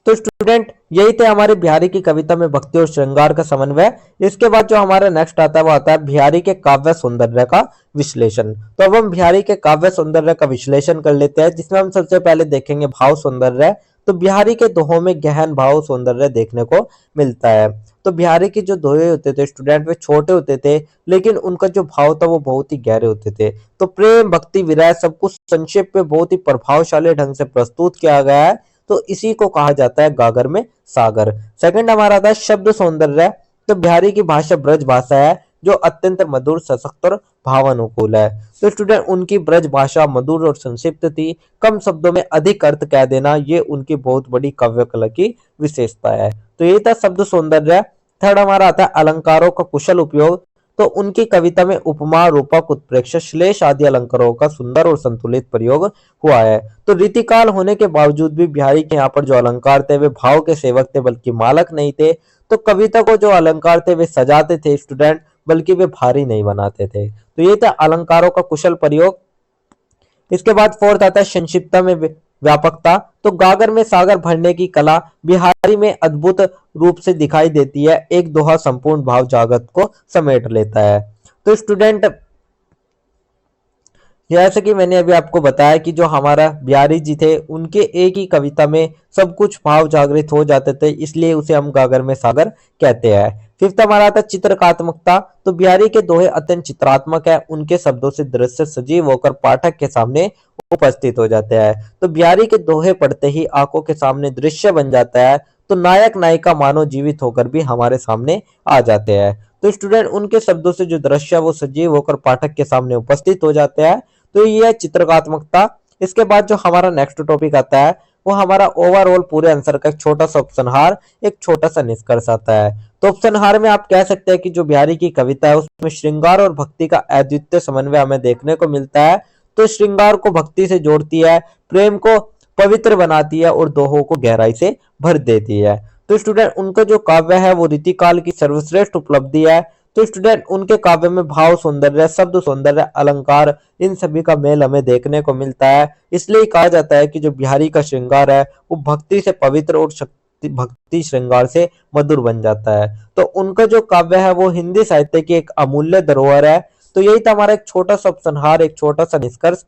तो स्टूडेंट, यही थे हमारे बिहारी की कविता में भक्ति और श्रृंगार का समन्वय। इसके बाद जो हमारा नेक्स्ट आता है वो आता है बिहारी के काव्य सौंदर्य का विश्लेषण। तो अब हम बिहारी के काव्य सौंदर्य का विश्लेषण कर लेते हैं, जिसमें हम सबसे पहले देखेंगे भाव सौंदर्य। तो बिहारी के दोहों में गहन भाव सौंदर्य देखने को मिलता है। तो बिहारी के जो दोहे होते थे स्टूडेंट, वे छोटे होते थे लेकिन उनका जो भाव था वो बहुत ही गहरे होते थे। तो प्रेम, भक्ति, विरह सब कुछ संक्षेप में बहुत ही प्रभावशाली ढंग से प्रस्तुत किया गया है। तो इसी को कहा जाता है गागर में सागर। सेकंड हमारा आता है शब्द सौंदर्य। तो बिहारी की भाषा ब्रज भाषा है जो अत्यंत मधुर, सशक्त और भावानुकूल है। तो स्टूडेंट उनकी ब्रज भाषा मधुर और संक्षिप्त थी, कम शब्दों में अधिक अर्थ कह देना ये उनकी बहुत बड़ी काव्य कला की विशेषता है। तो ये था शब्द सौंदर्य। थर्ड हमारा आता है अलंकारों का कुशल उपयोग। तो उनकी कविता में उपमा, रूपक, उत्प्रेक्षा, श्लेष आदि अलंकारों का सुंदर और संतुलित प्रयोग हुआ है। तो रीतिकाल होने के बावजूद भी बिहारी के यहाँ पर जो अलंकार थे वे भाव के सेवक थे, बल्कि मालक नहीं थे। तो कविता को जो अलंकार थे वे सजाते थे स्टूडेंट, बल्कि वे भारी नहीं बनाते थे। तो ये था अलंकारों का कुशल प्रयोग। इसके बाद फोर्थ आता है संक्षिप्तता में व्यापकता। तो गागर में सागर भरने की कला बिहारी में अद्भुत रूप से दिखाई देती है। एक दोहा संपूर्ण भाव जागत को समेट लेता है। तो स्टूडेंट जैसे कि मैंने अभी आपको बताया कि जो हमारा बिहारी जी थे उनके एक ही कविता में सब कुछ भाव जागृत हो जाते थे, इसलिए उसे हम गागर में सागर कहते हैं। फिफ्थ हमारा आता है चित्रकात्मकता। तो बिहारी के दोहे अत्यंत चित्रात्मक है, उनके शब्दों से दृश्य सजीव होकर पाठक के सामने उपस्थित हो जाते हैं। तो बिहारी के दोहे पढ़ते ही आंखों के सामने दृश्य बन जाता है, तो नायक नायिका मानो जीवित होकर भी हमारे सामने आ जाते हैं। तो स्टूडेंट उनके शब्दों से जो दृश्य वो सजीव होकर पाठक के सामने उपस्थित हो जाते हैं। तो ये है चित्रकात्मकता। इसके बाद जो हमारा नेक्स्ट टॉपिक आता है वो हमारा ओवरऑल पूरे आंसर का एक छोटा सा उपसंहार, एक छोटा सा निष्कर्ष आता है। तो उपसंहार में आप कह सकते हैं कि जो बिहारी की कविता है उसमें श्रृंगार और भक्ति का अद्वितीय समन्वय हमें देखने को मिलता है। तो श्रृंगार को भक्ति से जोड़ती है, प्रेम को पवित्र बनाती है और दोहों को गहराई से भर देती है। तो स्टूडेंट उनका जो काव्य है वो रीतिकाल की सर्वश्रेष्ठ उपलब्धि है। तो स्टूडेंट उनके काव्य में भाव सौंदर्य, शब्द सौंदर्य, अलंकार इन सभी का मेल हमें देखने को मिलता है। इसलिए कहा जाता है कि जो बिहारी का श्रृंगार है वो भक्ति से पवित्र और शक्ति भक्ति श्रृंगार से मधुर बन जाता है। तो उनका जो काव्य है वो हिंदी साहित्य की एक अमूल्य धरोहर है। तो यही था हमारा एक छोटा सा उपसंहार, एक छोटा सा निष्कर्ष,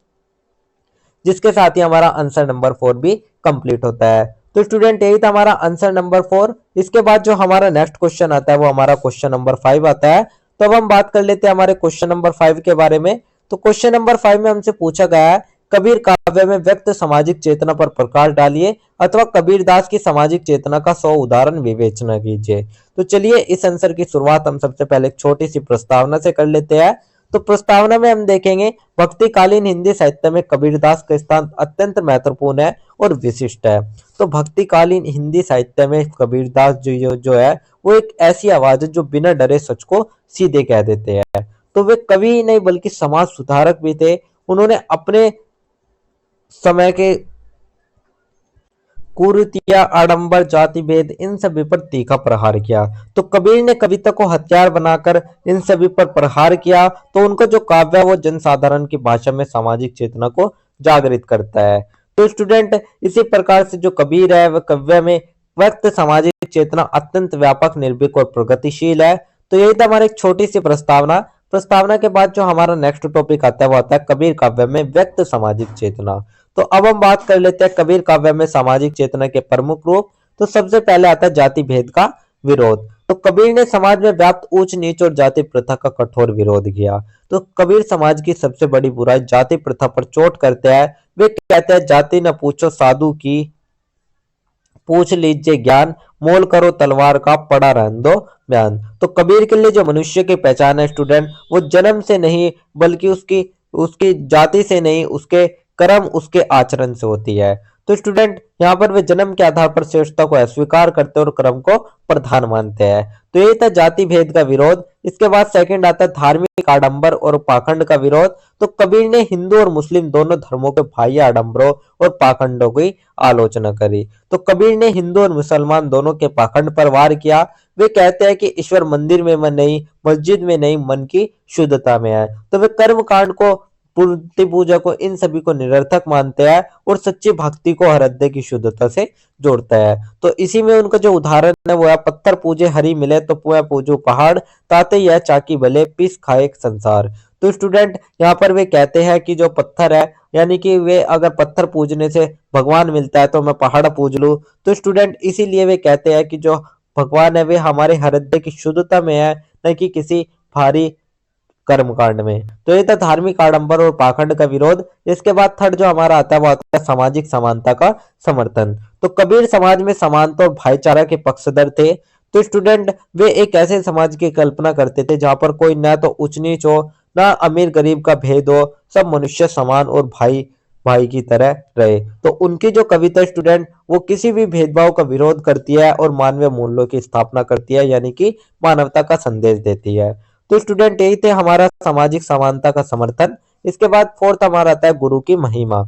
जिसके साथ ही हमारा आंसर नंबर 4 भी कंप्लीट होता है। तो स्टूडेंट यही था हमारा आंसर नंबर 4। इसके बाद जो हमारा नेक्स्ट क्वेश्चन आता है वो हमारा क्वेश्चन नंबर 5 आता है। तो अब हम बात कर लेते हैं हमारे क्वेश्चन नंबर 5 के बारे में। तो क्वेश्चन नंबर 5 में हमसे पूछा गया है कबीर काव्य में व्यक्त सामाजिक चेतना पर प्रकाश डालिए अथवा कबीरदास की सामाजिक चेतना का 100 उदाहरण विवेचना कीजिए। तो चलिए इस आंसर की शुरुआत हम सबसे पहले एक छोटी सी प्रस्तावना से कर लेते हैं। तो प्रस्तावना में हम देखेंगे भक्तिकालीन हिंदी साहित्य में कबीरदास का स्थान अत्यंत महत्वपूर्ण है और विशिष्ट है। तो भक्तिकालीन हिंदी साहित्य में कबीरदास जो है वो एक ऐसी आवाज है जो बिना डरे सच को सीधे कह देते हैं। तो वे कवि ही नहीं बल्कि समाज सुधारक भी थे। उन्होंने अपने समय के कुरीतियां, आडंबर, जाति भेद इन सभी पर तीखा प्रहार किया। तो कबीर ने कविता को हथियार बनाकर इन सभी पर प्रहार किया। तो उनका जो काव्य है वो जनसाधारण की भाषा में सामाजिक चेतना को जागृत करता है। तो स्टूडेंट इसी प्रकार से जो कबीर है वह काव्य में व्यक्त सामाजिक चेतना अत्यंत व्यापक, निर्भीक और प्रगतिशील है। तो यही था हमारी एक छोटी सी प्रस्तावना। प्रस्तावना के बाद जो हमारा नेक्स्ट टॉपिक आता है वो आता है कबीर काव्य में व्यक्त सामाजिक चेतना। तो अब हम बात कर लेते हैं कबीर काव्य में सामाजिक चेतना के प्रमुख रूप। तो सबसे पहले आता है जाति भेद का विरोध। तो कबीर ने समाज में व्याप्त ऊंच नीच और जाति प्रथा का कठोर विरोध किया। तो कबीर समाज की सबसे बड़ी बुराई जाति प्रथा पर चोट करते हैं। वे कहते हैं जाति न पूछो साधु की, पूछ लीजिए ज्ञान, मोल करो तलवार का, पड़ा रहने दो बयान। तो कबीर के लिए जो मनुष्य की पहचान है स्टूडेंट वो जन्म से नहीं बल्कि उसकी उसकी जाति से नहीं, उसके कर्म, उसके आचरण से होती है। तो स्टूडेंट यहाँ पर वे जन्म के आधार पर श्रेष्ठता को अस्वीकार करते हैं और कर्म को प्रधान मानते हैं। तो ये था जाति भेद का विरोध। इसके बाद सेकंड आता है धार्मिक आडंबर और पाखंड का विरोध। तो कबीर ने हिंदू और मुस्लिम दोनों धर्मों के बाह्य आडंबरों और पाखंडों की आलोचना करी। तो कबीर ने हिंदू और मुसलमान दोनों के पाखंड पर वार किया। वे कहते हैं कि ईश्वर मंदिर में मन नहीं, मस्जिद में नहीं, मन की शुद्धता में है। तो वे कर्म कांड को, मूर्ति पूजा को, इन सभी को निरर्थक मानते हैं और सच्ची भक्ति को हृदय की शुद्धता से जोड़ता है। तो इसी में उनका जो उदाहरण है वो है पत्थर पूजे हरि मिले तो पूजो पहाड़, ताते यह चाकी भले पीस खाए संसार। तो स्टूडेंट यहाँ पर वे कहते हैं कि जो पत्थर है यानी कि वे अगर पत्थर पूजने से भगवान मिलता है तो मैं पहाड़ पूज लूं। तो स्टूडेंट इसीलिए वे कहते हैं कि जो भगवान है वे हमारे हृदय की शुद्धता में है, न कि किसी भारी कर्मकांड में। तो ये था धार्मिक आडंबर और पाखंड का विरोध। इसके बाद थर्ड जो हमारा आता है वो आता है सामाजिक समानता का समर्थन। तो कबीर समाज में समानता और भाईचारा के पक्षधर थे। तो स्टूडेंट वे एक ऐसे समाज की कल्पना करते थे जहां पर कोई ना तो ऊंच नीच हो, ना अमीर गरीब का भेद हो, सब मनुष्य समान और भाई भाई की तरह रहे। तो उनकी जो कविता स्टूडेंट वो किसी भी भेदभाव का विरोध करती है और मानवीय मूल्यों की स्थापना करती है, यानी कि मानवता का संदेश देती है। तो स्टूडेंट यही थे हमारा सामाजिक समानता का समर्थन। इसके बाद फोर्थ हमारा आता है गुरु की महिमा।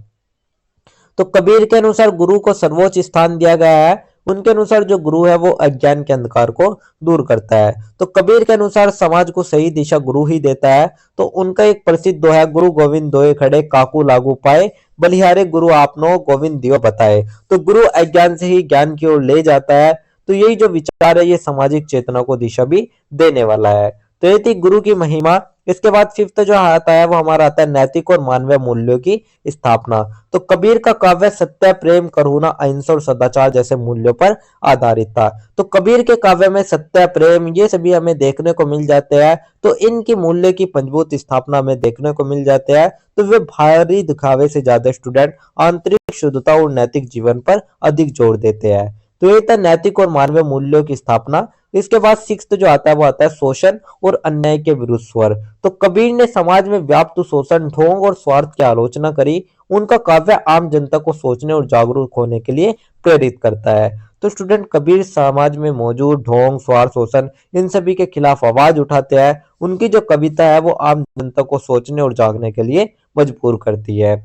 तो कबीर के अनुसार गुरु को सर्वोच्च स्थान दिया गया है। उनके अनुसार जो गुरु है वो अज्ञान के अंधकार को दूर करता है। तो कबीर के अनुसार समाज को सही दिशा गुरु ही देता है। तो उनका एक प्रसिद्ध दोहा है, गुरु गोविंद दोए खड़े काकू लागू पाए, बलिहारे गुरु आपनो गोविंद दियो बताए। तो गुरु अज्ञान से ही ज्ञान की ओर ले जाता है। तो यही जो विचार है ये सामाजिक चेतना को दिशा भी देने वाला है। तो ये थी गुरु की महिमा। इसके बाद फिफ्थ जो आता है वो हमारा आता है नैतिक और मानवीय मूल्यों की स्थापना। तो कबीर का काव्य सत्य, प्रेम, करुणा, अहिंसा और सदाचार जैसे मूल्यों पर आधारित था। तो कबीर के काव्य में सत्य, प्रेम ये सभी हमें देखने को मिल जाते हैं। तो इनकी मूल्य की मजबूत स्थापना हमें देखने को मिल जाते हैं। तो वे भारी दिखावे से ज्यादा स्टूडेंट आंतरिक शुद्धता और नैतिक जीवन पर अधिक जोर देते हैं। तो ये था नैतिक और मानवीय मूल्यों की स्थापना। इसके बाद सिक्स्थ जो आता है वो आता है शोषण और अन्याय के विरुद्ध स्वर। तो कबीर ने समाज में व्याप्त शोषण, ढोंग और स्वार्थ की आलोचना करी। उनका काव्य आम जनता को सोचने और जागरूक होने के लिए प्रेरित करता है। तो स्टूडेंट कबीर समाज में मौजूद ढोंग, स्वार्थ, शोषण इन सभी के खिलाफ आवाज उठाते हैं। उनकी जो कविता है वो आम जनता को सोचने और जागने के लिए मजबूर करती है।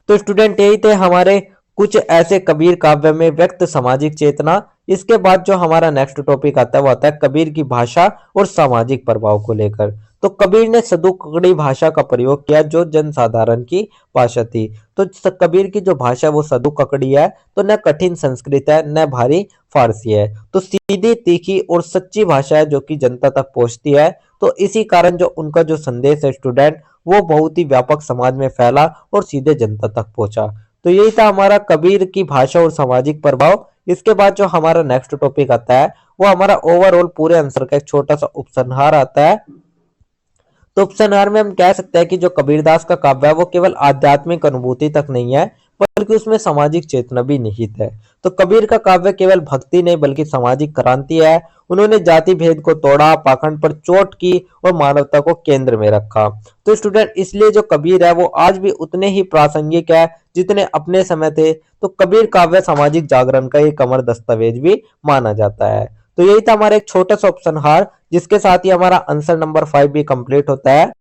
तो स्टूडेंट यही थे हमारे कुछ ऐसे कबीर काव्य में व्यक्त सामाजिक चेतना। इसके बाद जो हमारा नेक्स्ट टॉपिक आता है वो आता है कबीर की भाषा और सामाजिक प्रभाव को लेकर। तो कबीर ने सदुकड़ी भाषा का प्रयोग किया जो जनसाधारण की भाषा थी। तो कबीर की जो भाषा है वो सदुकड़ी है, तो न कठिन संस्कृत है न भारी फारसी है। तो सीधी, तीखी और सच्ची भाषा है जो कि जनता तक पहुंचती है। तो इसी कारण जो उनका जो संदेश है स्टूडेंट वो बहुत ही व्यापक समाज में फैला और सीधे जनता तक पहुंचा। तो यही था हमारा कबीर की भाषा और सामाजिक प्रभाव। इसके बाद जो हमारा नेक्स्ट टॉपिक आता है वो हमारा ओवरऑल पूरे आंसर का एक छोटा सा उपसंहार आता है। तो उपसंहार में हम कह सकते हैं कि जो कबीरदास का काव्य है वो केवल आध्यात्मिक अनुभूति तक नहीं है बल्कि उसमें सामाजिक चेतना भी निहित है। तो कबीर का काव्य केवल भक्ति नहीं बल्कि सामाजिक क्रांति है। उन्होंने जाति भेद को तोड़ा, पाखंड पर चोट की और मानवता को केंद्र में रखा। तो स्टूडेंट इसलिए जो कबीर है वो आज भी उतने ही प्रासंगिक है जितने अपने समय थे। तो कबीर काव्य सामाजिक जागरण का एक अमर दस्तावेज भी माना जाता है। तो यही था हमारा एक छोटा सा उपसंहार जिसके साथ ही हमारा आंसर नंबर 5 भी कंप्लीट होता है।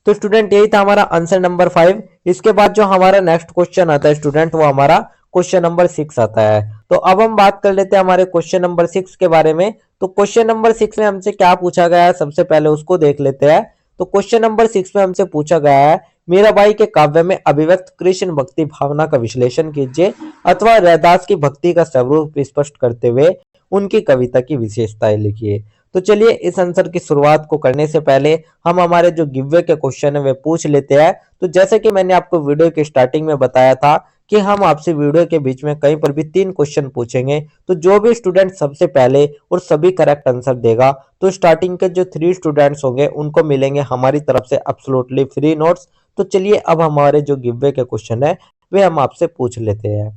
तो स्टूडेंट यही था हमारा आंसर नंबर 5। इसके बाद जो हमारा नेक्स्ट क्वेश्चन आता है स्टूडेंट वो हमारा क्वेश्चन नंबर 6 आता है। तो अब हम बात कर लेते हैं हमारे क्वेश्चन नंबर 6 के बारे में। तो क्वेश्चन नंबर 6 में हमसे क्या पूछा गया है सबसे पहले उसको देख लेते हैं। तो क्वेश्चन नंबर 6 में हमसे पूछा गया है मीराबाई के काव्य में अभिव्यक्त कृष्ण भक्ति भावना का विश्लेषण कीजिए अथवा रैदास की भक्ति का स्वरूप स्पष्ट करते हुए उनकी कविता की विशेषताएं लिखिए। तो चलिए इस आंसर की शुरुआत को करने से पहले हम हमारे जो गिववे के क्वेश्चन है वे पूछ लेते हैं। तो जैसे कि मैंने आपको वीडियो के स्टार्टिंग में बताया था कि हम आपसे वीडियो के बीच में कहीं पर भी 3 क्वेश्चन पूछेंगे। तो जो भी स्टूडेंट सबसे पहले और सभी करेक्ट आंसर देगा तो स्टार्टिंग के जो 3 स्टूडेंट्स होंगे उनको मिलेंगे हमारी तरफ से एब्सोल्युटली फ्री नोट्स। तो चलिए अब हमारे जो गिववे के क्वेश्चन है वे हम आपसे पूछ लेते हैं।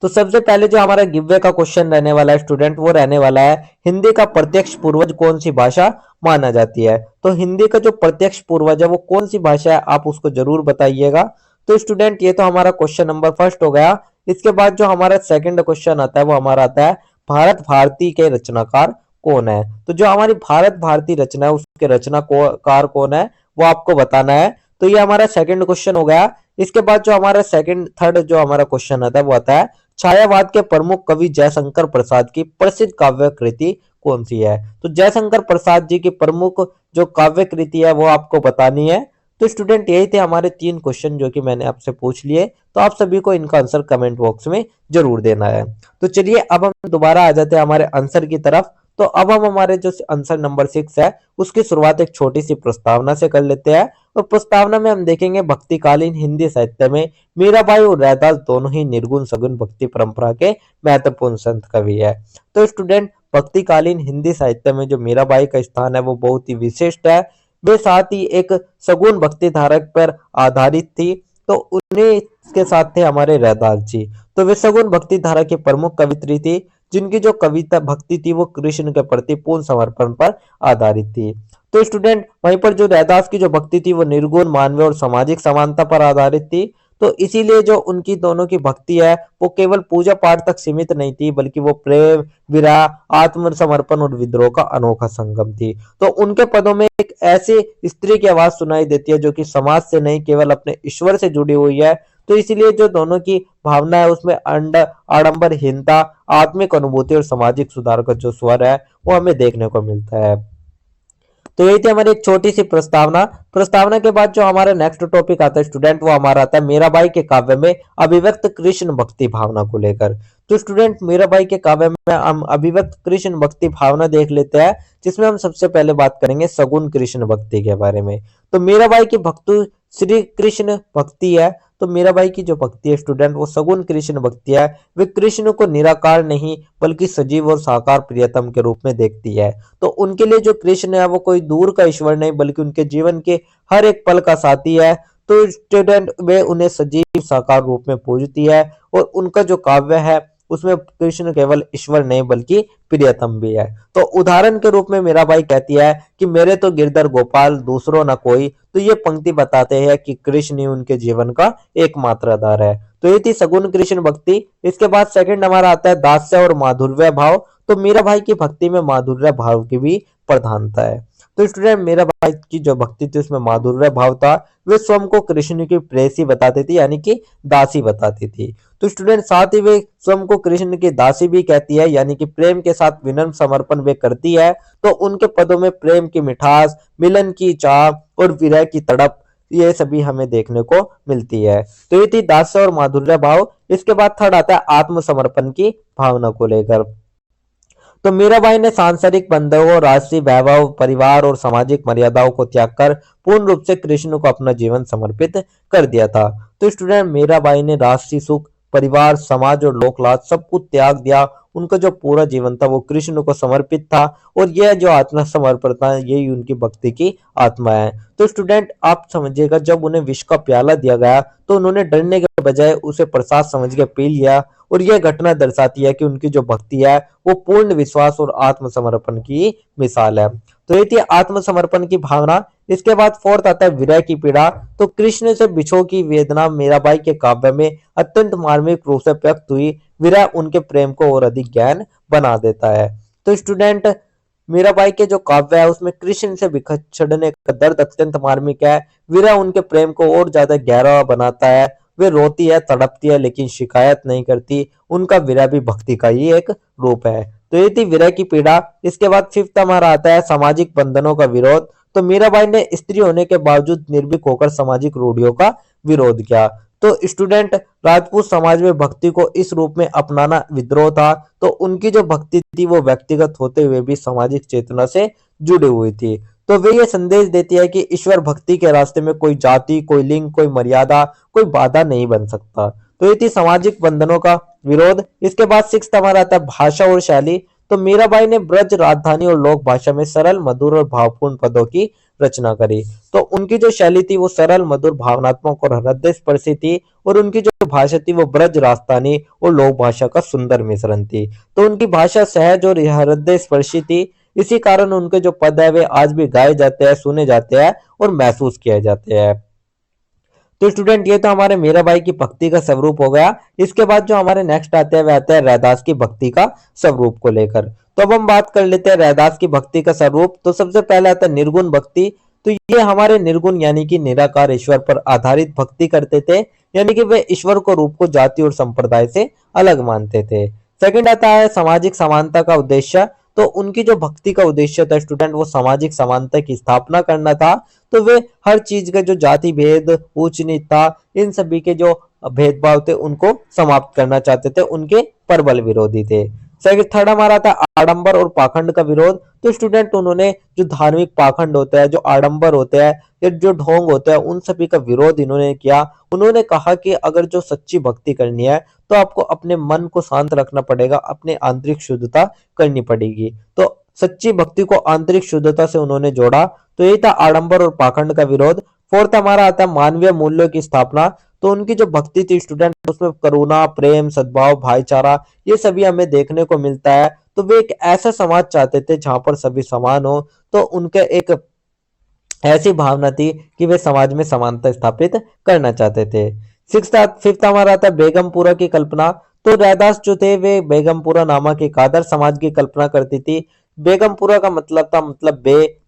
तो सबसे पहले जो हमारा गिववे का क्वेश्चन रहने वाला है स्टूडेंट वो रहने वाला है हिंदी का प्रत्यक्ष पूर्वज कौन सी भाषा माना जाती है। तो हिंदी का जो प्रत्यक्ष पूर्वज है वो कौन सी भाषा है आप उसको जरूर बताइएगा। तो स्टूडेंट ये तो हमारा क्वेश्चन नंबर फर्स्ट हो गया। इसके बाद जो हमारा सेकंड क्वेश्चन आता है वो हमारा आता है भारत भारती के रचनाकार कौन है। तो जो हमारी भारत भारती रचना है उसके रचनाकार कौन है वो आपको बताना है। तो ये हमारा सेकंड क्वेश्चन हो गया। इसके बाद जो हमारा थर्ड जो हमारा क्वेश्चन आता है वो आता है छायावाद के प्रमुख कवि जयशंकर प्रसाद की प्रसिद्ध काव्य कृति कौन सी है। तो जयशंकर प्रसाद जी की प्रमुख जो काव्य कृति है वो आपको बतानी है। तो स्टूडेंट यही थे हमारे 3 क्वेश्चन जो कि मैंने आपसे पूछ लिए। तो आप सभी को इनका आंसर कमेंट बॉक्स में जरूर देना है। तो चलिए अब हम दोबारा आ जाते हैं हमारे आंसर की तरफ। तो अब हम हमारे जो आंसर नंबर 6 है उसकी शुरुआत एक छोटी सी प्रस्तावना से कर लेते हैं। और प्रस्तावना में हम देखेंगे भक्तिकालीन हिंदी साहित्य में मीराबाई और रैदास दोनों ही निर्गुण सगुण भक्ति परंपरा के महत्वपूर्ण संत कवि है। तो स्टूडेंट भक्तिकालीन हिंदी साहित्य में जो मीराबाई का स्थान है वो बहुत ही विशिष्ट है। वे साथ ही एक सगुण भक्ति धारक पर आधारित थी। तो उन्हें के साथ थे हमारे रैदास जी। तो वे सगुन भक्ति धारा की प्रमुख कवित्री थी, जिनकी जो कविता भक्ति थी वो कृष्ण के प्रति पूर्ण समर्पण पर आधारित थी। तो स्टूडेंट वहीं पर जो रैदास की जो भक्ति थी वो निर्गुण मानवीय और सामाजिक समानता पर आधारित थी। तो इसीलिए जो उनकी दोनों की भक्ति है वो केवल पूजा पाठ तक सीमित नहीं थी, बल्कि वो प्रेम, विरह, आत्मसमर्पण और विद्रोह का अनोखा संगम थी। तो उनके पदों में एक ऐसी स्त्री की आवाज सुनाई देती है जो कि समाज से नहीं केवल अपने ईश्वर से जुड़ी हुई है। तो इसीलिए जो दोनों की भावना है उसमें आडंबरहीनता, आत्मिक अनुभूति और सामाजिक सुधार का जो स्वर है वो हमें देखने को मिलता है। तो यही थी हमारी एक छोटी सी प्रस्तावना। प्रस्तावना के बाद जो हमारा नेक्स्ट टॉपिक आता है स्टूडेंट, वो हमारा आता है मीराबाई के काव्य में अभिव्यक्त कृष्ण भक्ति भावना को लेकर। तो स्टूडेंट मीराबाई के काव्य में हम अभिव्यक्त कृष्ण भक्ति भावना देख लेते हैं, जिसमें हम सबसे पहले बात करेंगे सगुण कृष्ण भक्ति के बारे में। तो मीराबाई की भक्ति श्री कृष्ण भक्ति है। तो मीराबाई की जो भक्ति है स्टूडेंट वो सगुण कृष्ण भक्ति है। वे कृष्ण को निराकार नहीं बल्कि सजीव और साकार प्रियतम के रूप में देखती है। तो उनके लिए जो कृष्ण है वो कोई दूर का ईश्वर नहीं बल्कि उनके जीवन के हर एक पल का साथी है। तो स्टूडेंट वे उन्हें सजीव साकार रूप में पूजती है और उनका जो काव्य है उसमें कृष्ण केवल ईश्वर नहीं बल्कि प्रियतम भी है। तो उदाहरण के रूप में मीराबाई कहती है कि मेरे तो गिरधर गोपाल दूसरों न कोई। तो ये पंक्ति बताते हैं कि कृष्ण ही उनके जीवन का एकमात्र आधार है। तो ये थी सगुण कृष्ण भक्ति। इसके बाद सेकंड हमारा आता है दास्य और माधुर्य भाव। तो मीराबाई की भक्ति में माधुर्य भाव की भी प्रधानता है। तो स्टूडेंट मीराबाई की जो भक्ति थी उसमें माधुर्य भाव था। वे स्वयं को कृष्ण की प्रेयसी बताती थी, यानी कि दासी बताती थी। तो स्टूडेंट साथ ही वे स्वयं को कृष्ण की दासी भी कहती है, यानी कि प्रेम के साथ विनम्र समर्पण वे करती है। तो उनके पदों में प्रेम की मिठास, मिलन की चाह और विरह की तड़प ये सभी हमें देखने को मिलती है। तो ये थी दास्य और माधुर्य भाव। इसके बाद थर्ड आता है आत्मसमर्पण की भावना को लेकर। तो मीराबाई ने सांसारिक बंधुओं, राष्ट्रीय वैभव, परिवार और सामाजिक मर्यादाओं को त्याग कर पूर्ण रूप से कृष्ण को अपना जीवन समर्पित कर दिया था। तो स्टूडेंट मीराबाई ने राष्ट्रीय सुख, परिवार, समाज और लोकलाज सब कुछ त्याग दिया। उनका जो पूरा जीवन था वो कृष्ण को समर्पित था और यह जो आत्मसमर्पण था यही उनकी भक्ति की आत्मा है। तो स्टूडेंट आप समझिएगा, जब उन्हें विष का प्याला दिया गया तो उन्होंने डरने के बजाय उसे प्रसाद समझ के पी लिया। और यह घटना दर्शाती है कि उनकी जो भक्ति है वो पूर्ण विश्वास और आत्मसमर्पण की मिसाल है। तो ये थी आत्मसमर्पण की भावना। इसके बाद फोर्थ आता है विरह की पीड़ा। तो कृष्ण से बिछो की वेदना मीराबाई के काव्य में अत्यंत मार्मिक रूप से व्यक्त हुई। विरह उनके प्रेम को और अधिक गहन बना देता है। तो स्टूडेंट मीराबाई के जो काव्य है उसमें कृष्ण से बिछड़ने का दर्द अत्यंत मार्मिक है। विरह उनके प्रेम को और ज्यादा गहरा बनाता है। वे रोती है, तड़पती है, लेकिन शिकायत नहीं करती। उनका विरह भी भक्ति का ही एक रूप है। तो ये थी विरह की पीड़ा। इसके बाद फिफ्थ हमारा आता है सामाजिक बंधनों का विरोध। तो मीराबाई ने स्त्री होने के बावजूद निर्भीक होकर सामाजिक रूढ़ियों का विरोध किया। तो स्टूडेंट राजपूत समाज में भक्ति को इस रूप में अपनाना विद्रोह था। तो उनकी जो भक्ति थी वो व्यक्तिगत होते हुए भी सामाजिक चेतना से जुड़ी हुई थी। तो वे ये संदेश देती है कि ईश्वर भक्ति के रास्ते में कोई जाति, कोई लिंग, कोई मर्यादा, कोई बाधा नहीं बन सकता। तो ये थी सामाजिक बंधनों का विरोध। इसके बाद सिक्स्थ हमारा आता है भाषा और शैली। तो मीराबाई ने ब्रज, राजधानी और लोक भाषा में सरल, मधुर और भावपूर्ण पदों की रचना करी। तो उनकी जो शैली थी वो सरल, मधुर, भावनात्मक और हृदय स्पर्शी थी। और उनकी जो भाषा थी वो ब्रज, राजस्थानी और लोक भाषा का सुंदर मिश्रण थी। तो उनकी भाषा सहज और हृदय स्पर्शी थी। इसी कारण उनके जो पद है वे आज भी गाए जाते हैं, सुने जाते हैं और महसूस किए जाते हैं। तो स्टूडेंट ये तो हमारे मीराबाई की भक्ति का स्वरूप हो गया। इसके बाद जो हमारे नेक्स्ट आते हैं वह आते हैं रैदास की भक्ति का स्वरूप को लेकर। तो अब हम बात कर लेते हैं रैदास की भक्ति का स्वरूप। तो सबसे पहले आता है निर्गुण भक्ति। तो ये हमारे निर्गुण यानी कि निराकार ईश्वर पर आधारित भक्ति करते थे, यानी कि वे ईश्वर को, रूप को जाति और संप्रदाय से अलग मानते थे। सेकंड आता है सामाजिक समानता का उद्देश्य। तो उनकी जो भक्ति का उद्देश्य था स्टूडेंट वो सामाजिक समानता की स्थापना करना था। तो वे हर चीज का जो जाति भेद, ऊंच नीच था, इन सभी के जो भेदभाव थे उनको समाप्त करना चाहते थे, उनके प्रबल विरोधी थे। सेकंड थर्ड हमारा था आडंबर और पाखंड का विरोध। तो स्टूडेंट उन्होंने जो धार्मिक पाखंड होता है, जो आडंबर होते हैं या जो ढोंग होता है, उन सभी का विरोध इन्होंने किया। उन्होंने कहा कि अगर जो सच्ची भक्ति करनी है तो आपको अपने मन को शांत रखना पड़ेगा, अपने आंतरिक शुद्धता करनी पड़ेगी। तो सच्ची भक्ति को आंतरिक शुद्धता से उन्होंने जोड़ा। तो यही था आडंबर और पाखंड का विरोध। फोर्थ हमारा आता है मानवीय मूल्यों की स्थापना। तो उनकी जो भक्ति थी स्टूडेंट उसमें करुणा, प्रेम, सद्भाव, भाईचारा ये सभी हमें देखने को मिलता है। तो वे एक ऐसा समाज चाहते थे जहां पर सभी समान हो। तो उनके एक ऐसी भावना थी कि वे समाज में समानता स्थापित करना चाहते थे। फिफ्थ हमारा आता है बेगमपुरा की कल्पना। तो रैदास जो थे वे बेगमपुरा नामक एक आदर्श समाज की कल्पना करती थी। बेगमपुरा का मतलब था मतलब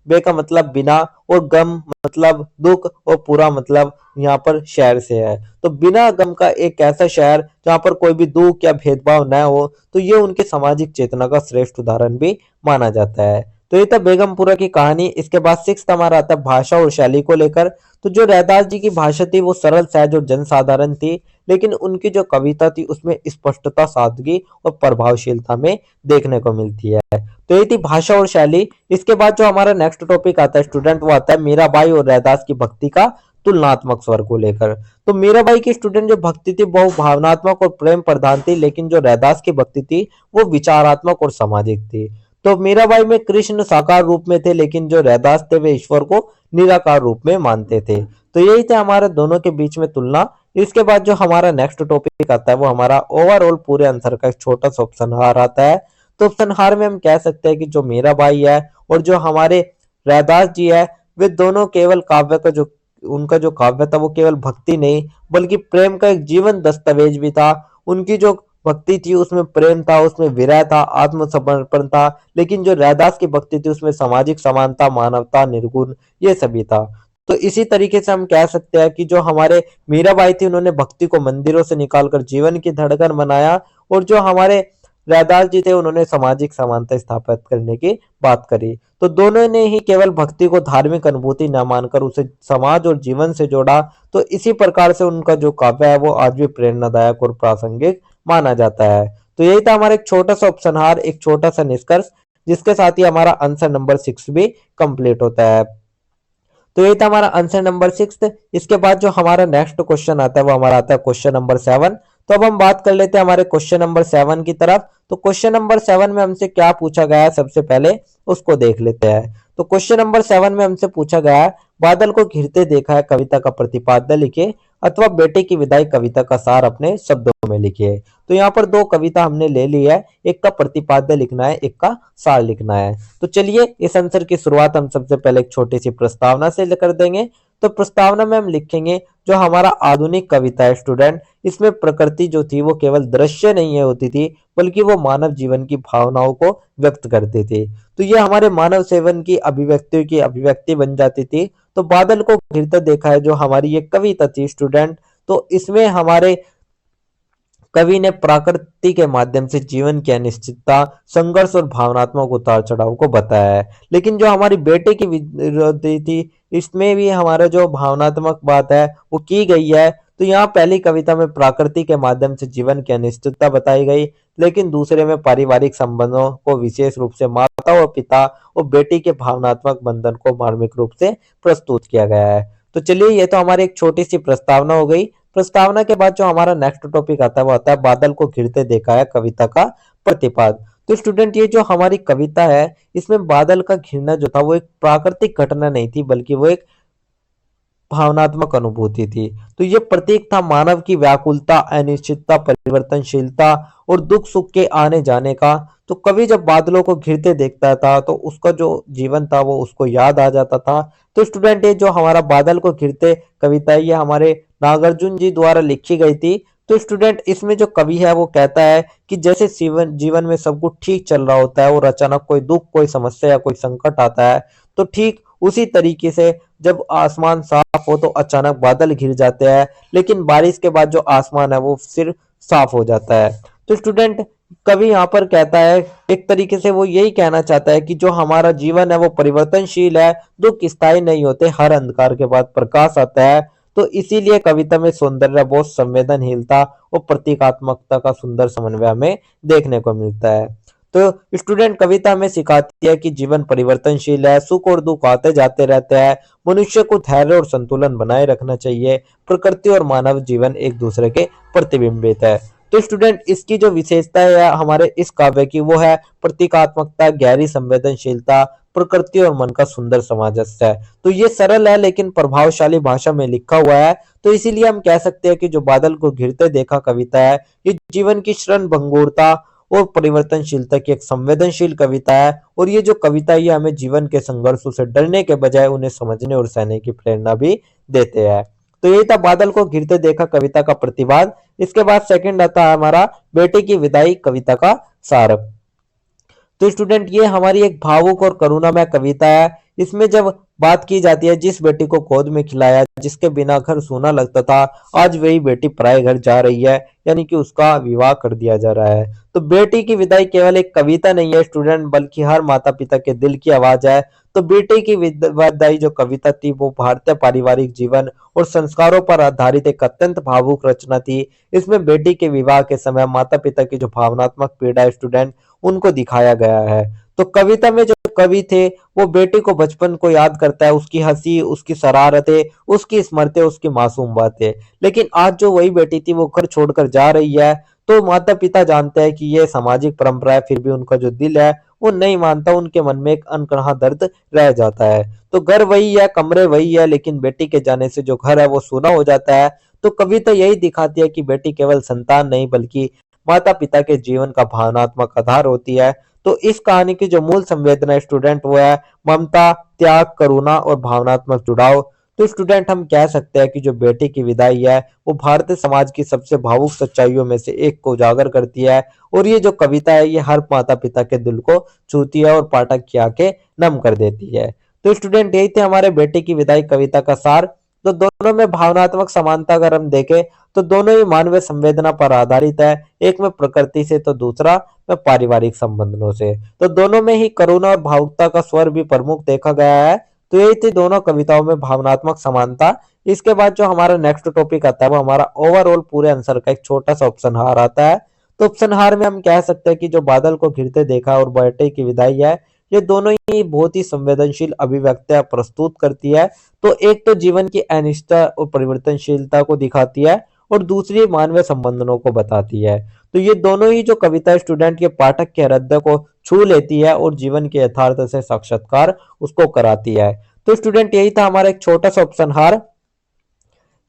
बे का मतलब बिना, और गम मतलब दुख, और पूरा मतलब यहाँ पर शहर से है। तो बिना गम का एक ऐसा शहर जहाँ पर कोई भी दुख या भेदभाव न हो, तो ये उनकी सामाजिक चेतना का श्रेष्ठ उदाहरण भी माना जाता है। तो ये था बेगमपुरा की कहानी। इसके बाद सिक्स हमारा आता है भाषा और शैली को लेकर। तो जो रैदास जी की भाषा थी वो सरल, सहज और जनसाधारण थी, लेकिन उनकी जो कविता थी उसमें स्पष्टता, सादगी और प्रभावशीलता में देखने को मिलती है। तो ये थी भाषा और शैली। इसके बाद जो हमारा नेक्स्ट टॉपिक आता है स्टूडेंट, वो आता है मीराबाई और रैदास की भक्ति का तुलनात्मक स्वर को लेकर। तो मीराबाई की स्टूडेंट जो भक्ति थी बहु भावनात्मक और प्रेम प्रधान थी, लेकिन जो रैदास की भक्ति थी वो विचारात्मक और सामाजिक थी। तो मीराबाई में कृष्ण साकार रूप में थे, लेकिन जो रैदास थे वे ईश्वर को निराकार रूप में मानते थे। तो यही थे हमारे दोनों के बीच में तुलना। इसके बाद जो हमारा नेक्स्ट टॉपिक आता है वो हमारा ओवरऑल पूरे आंसर का एक छोटा सा उपसंहार आता है। तो उपसंहार में हम कह सकते हैं कि जो मीराबाई है और जो हमारे रैदास जी है, वे दोनों केवल काव्य का जो उनका जो काव्य था वो केवल भक्ति नहीं बल्कि प्रेम का एक जीवन दस्तावेज भी था। उनकी जो भक्ति थी उसमें प्रेम था, उसमें विरह था, आत्मसमर्पण था, लेकिन जो रैदास की भक्ति थी उसमें सामाजिक समानता, मानवता, निर्गुण ये सभी था। तो इसी तरीके से हम कह सकते हैं कि जो हमारे मीराबाई थी उन्होंने भक्ति को मंदिरों से निकालकर जीवन की धड़कन बनाया, और जो हमारे रैदास जी थे उन्होंने सामाजिक समानता स्थापित करने की बात करी। तो दोनों ने ही केवल भक्ति को धार्मिक अनुभूति न मानकर उसे समाज और जीवन से जोड़ा। तो इसी प्रकार से उनका जो काव्य है वो आज भी प्रेरणादायक और प्रासंगिक माना जाता है। तो यही था हमारा एक छोटा सा उपसंहार, एक छोटा सा निष्कर्ष, जिसके साथ ही हमारा आंसर नंबर 6 भी कंप्लीट होता है। तो ये था हमारा आंसर नंबर 6। इसके बाद जो हमारा नेक्स्ट क्वेश्चन आता है वो हमारा आता है क्वेश्चन नंबर 7। तो अब हम बात कर लेते हैं हमारे क्वेश्चन नंबर 7 की तरफ। तो क्वेश्चन नंबर 7 में हमसे क्या पूछा गया है सबसे पहले उसको देख लेते हैं। तो क्वेश्चन नंबर 7 में हमसे पूछा गया है बादल को घिरते देखा है कविता का प्रतिपाद्य लिखिए, अथवा बेटे की विदाई कविता का सार अपने शब्दों में लिखिए। तो यहाँ पर दो कविता हमने ले ली है, एक का प्रतिपाद्य लिखना है, एक का सार लिखना है। तो चलिए इस आंसर की शुरुआत हम सबसे पहले एक छोटी सी प्रस्तावना से कर देंगे। तो प्रस्तावना में हम लिखेंगे जो हमारा आधुनिक कविता है स्टूडेंट, इसमें प्रकृति जो थी वो केवल दृश्य नहीं है होती थी बल्कि वो मानव जीवन की भावनाओं को व्यक्त करती थी। तो ये हमारे मानव सेवन की अभिव्यक्ति बन जाती थी। तो बादल को घिरता देखा है जो हमारी ये कविता थी स्टूडेंट, तो इसमें हमारे कवि ने प्रकृति के माध्यम से जीवन की अनिश्चितता, संघर्ष और भावनात्मक उतार चढ़ाव को बताया है। लेकिन जो हमारी बेटे की विरोधी थी इसमें भी हमारा जो भावनात्मक बात है वो की गई है। तो यहाँ पहली कविता में प्रकृति के माध्यम से जीवन की अनिश्चितता बताई गई, लेकिन दूसरे में पारिवारिक संबंधों को विशेष रूप से माता और पिता और बेटी के भावनात्मक बंधन को मार्मिक रूप से प्रस्तुत किया गया है। तो चलिए ये तो हमारी एक छोटी सी प्रस्तावना हो गई। प्रस्तावना के बाद जो हमारा नेक्स्ट टॉपिक आता है वो आता है बादल को घिरते देखा है कविता का प्रतिपाद। तो स्टूडेंट ये जो हमारी कविता है इसमें बादल का घिरना जो था वो एक प्राकृतिक घटना नहीं थी बल्कि वो एक भावनात्मक अनुभूति थी। तो ये प्रतीक था मानव की व्याकुलता, अनिश्चितता, परिवर्तनशीलता और दुख सुख के आने जाने का। तो कवि जब बादलों को घिरते देखता था तो उसका जो जीवन था वो उसको याद आ जाता था। तो स्टूडेंट ये जो हमारा बादल को घिरते कविता है ये हमारे नागार्जुन जी द्वारा लिखी गई थी। तो स्टूडेंट इसमें जो कवि है वो कहता है कि जैसे जीवन में सब कुछ ठीक चल रहा होता है और अचानक कोई दुख, कोई समस्या या कोई संकट आता है, तो ठीक उसी तरीके से जब आसमान साफ हो तो अचानक बादल घिर जाते हैं, लेकिन बारिश के बाद जो आसमान है वो सिर्फ साफ हो जाता है। तो स्टूडेंट कवि यहाँ पर कहता है एक तरीके से वो यही कहना चाहता है कि जो हमारा जीवन है वो परिवर्तनशील है, दुख स्थायी नहीं होते, हर अंधकार के बाद प्रकाश आता है। तो इसीलिए कविता में सौंदर्य, बहुत संवेदनशीलता और प्रतीकात्मकता का सुंदर समन्वय हमें देखने को मिलता है। तो स्टूडेंट कविता में सिखाती है कि जीवन परिवर्तनशील है, सुख और दुख आते जाते रहते हैं, मनुष्य को धैर्य और संतुलन बनाए रखना चाहिए, प्रकृति और मानव जीवन एक दूसरे के प्रतिबिंबित है। तो स्टूडेंट इसकी जो विशेषता है हमारे इस काव्य की वो है प्रतीकात्मकता, गहरी संवेदनशीलता, प्रकृति और मन का सुंदर सामंजस्य है। तो ये सरल है लेकिन प्रभावशाली भाषा में लिखा हुआ है, तो इसीलिए हम कह सकते हैं कि जो बादल को घिरते देखा कविता है, ये जीवन की क्षण भंगुरता और परिवर्तनशीलता की एक संवेदनशील कविता है। और ये जो कविता है, ये हमें जीवन के संघर्षों से डरने के बजाय उन्हें समझने और सहने की प्रेरणा भी देते हैं। तो यही था बादल को घिरते देखा कविता का प्रतिवाद। इसके बाद सेकंड आता है हमारा बेटे की विदाई कविता का सार। तो स्टूडेंट ये हमारी एक भावुक और करुणामय कविता है। इसमें जब बात की जाती है जिस बेटी को गोद में खिलाया, जिसके बिना घर सूना लगता था, आज वही बेटी पराए घर जा रही है, यानी कि उसका विवाह कर दिया जा रहा है। तो बेटी की विदाई केवल एक कविता नहीं है स्टूडेंट, बल्कि हर माता पिता के दिल की आवाज है। तो बेटे की विदाई जो कविता थी वो भारतीय पारिवारिक जीवन और संस्कारों पर आधारित एक अत्यंत भावुक रचना थी। इसमें बेटी के विवाह के समय माता पिता की जो भावनात्मक पीड़ा है स्टूडेंट, उनको दिखाया गया है। तो कविता में जो कवि थे वो बेटी को बचपन को याद करता है, उसकी हंसी, उसकी शरारतें, उसकी स्मृतियां, उसकी मासूम बातें। लेकिन आज जो वही बेटी थी वो घर छोड़कर जा रही है, तो माता पिता जानते हैं कि ये सामाजिक परंपरा है, फिर भी उनका जो दिल है वो नहीं मानता। उनके मन में एक अनकहा दर्द रह जाता है। तो घर वही है, कमरे वही है, लेकिन बेटी के जाने से जो घर है वो सूना हो जाता है। तो कविता यही दिखाती है कि बेटी केवल संतान नहीं बल्कि माता पिता के जीवन का भावनात्मक आधार होती है। तो इस कहानी की जो मूल संवेदना स्टूडेंट वो है ममता, त्याग, करुणा और भावनात्मक जुड़ाव। तो स्टूडेंट हम कह सकते हैं कि जो बेटी की विदाई है वो भारतीय समाज की सबसे भावुक सच्चाइयों में से एक को उजागर करती है। और ये जो कविता है ये हर माता पिता के दिल को छूती है और पाठक की आंखें नम कर देती है। तो स्टूडेंट यही थे हमारे बेटी की विदाई कविता का सार। तो दोनों में भावनात्मक समानता अगर हम देखें तो दोनों ही मानवीय संवेदना पर आधारित है, एक में प्रकृति से तो दूसरा में पारिवारिक संबंधों से। तो दोनों में ही करुणा और भावुकता का स्वर भी प्रमुख देखा गया है। तो यही थी दोनों कविताओं में भावनात्मक समानता। इसके बाद जो हमारा नेक्स्ट टॉपिक आता है वो हमारा ओवरऑल पूरे आंसर का एक छोटा सा उपसंहार आता है। तो उपसंहार में हम कह सकते हैं कि जो बादल को घिरते देखा और बेटे की विदाई है, ये दोनों ही बहुत ही संवेदनशील अभिव्यक्तियां प्रस्तुत करती है। तो एक तो जीवन की अनिश्चितता और परिवर्तनशीलता को दिखाती है और दूसरी मानवीय संबंधों को बताती है। तो ये दोनों ही जो कविता स्टूडेंट के पाठक के हृदय को छू लेती है और जीवन के यथार्थ से साक्षात्कार उसको कराती है। तो स्टूडेंट यही था हमारा एक छोटा सा उपसंहार,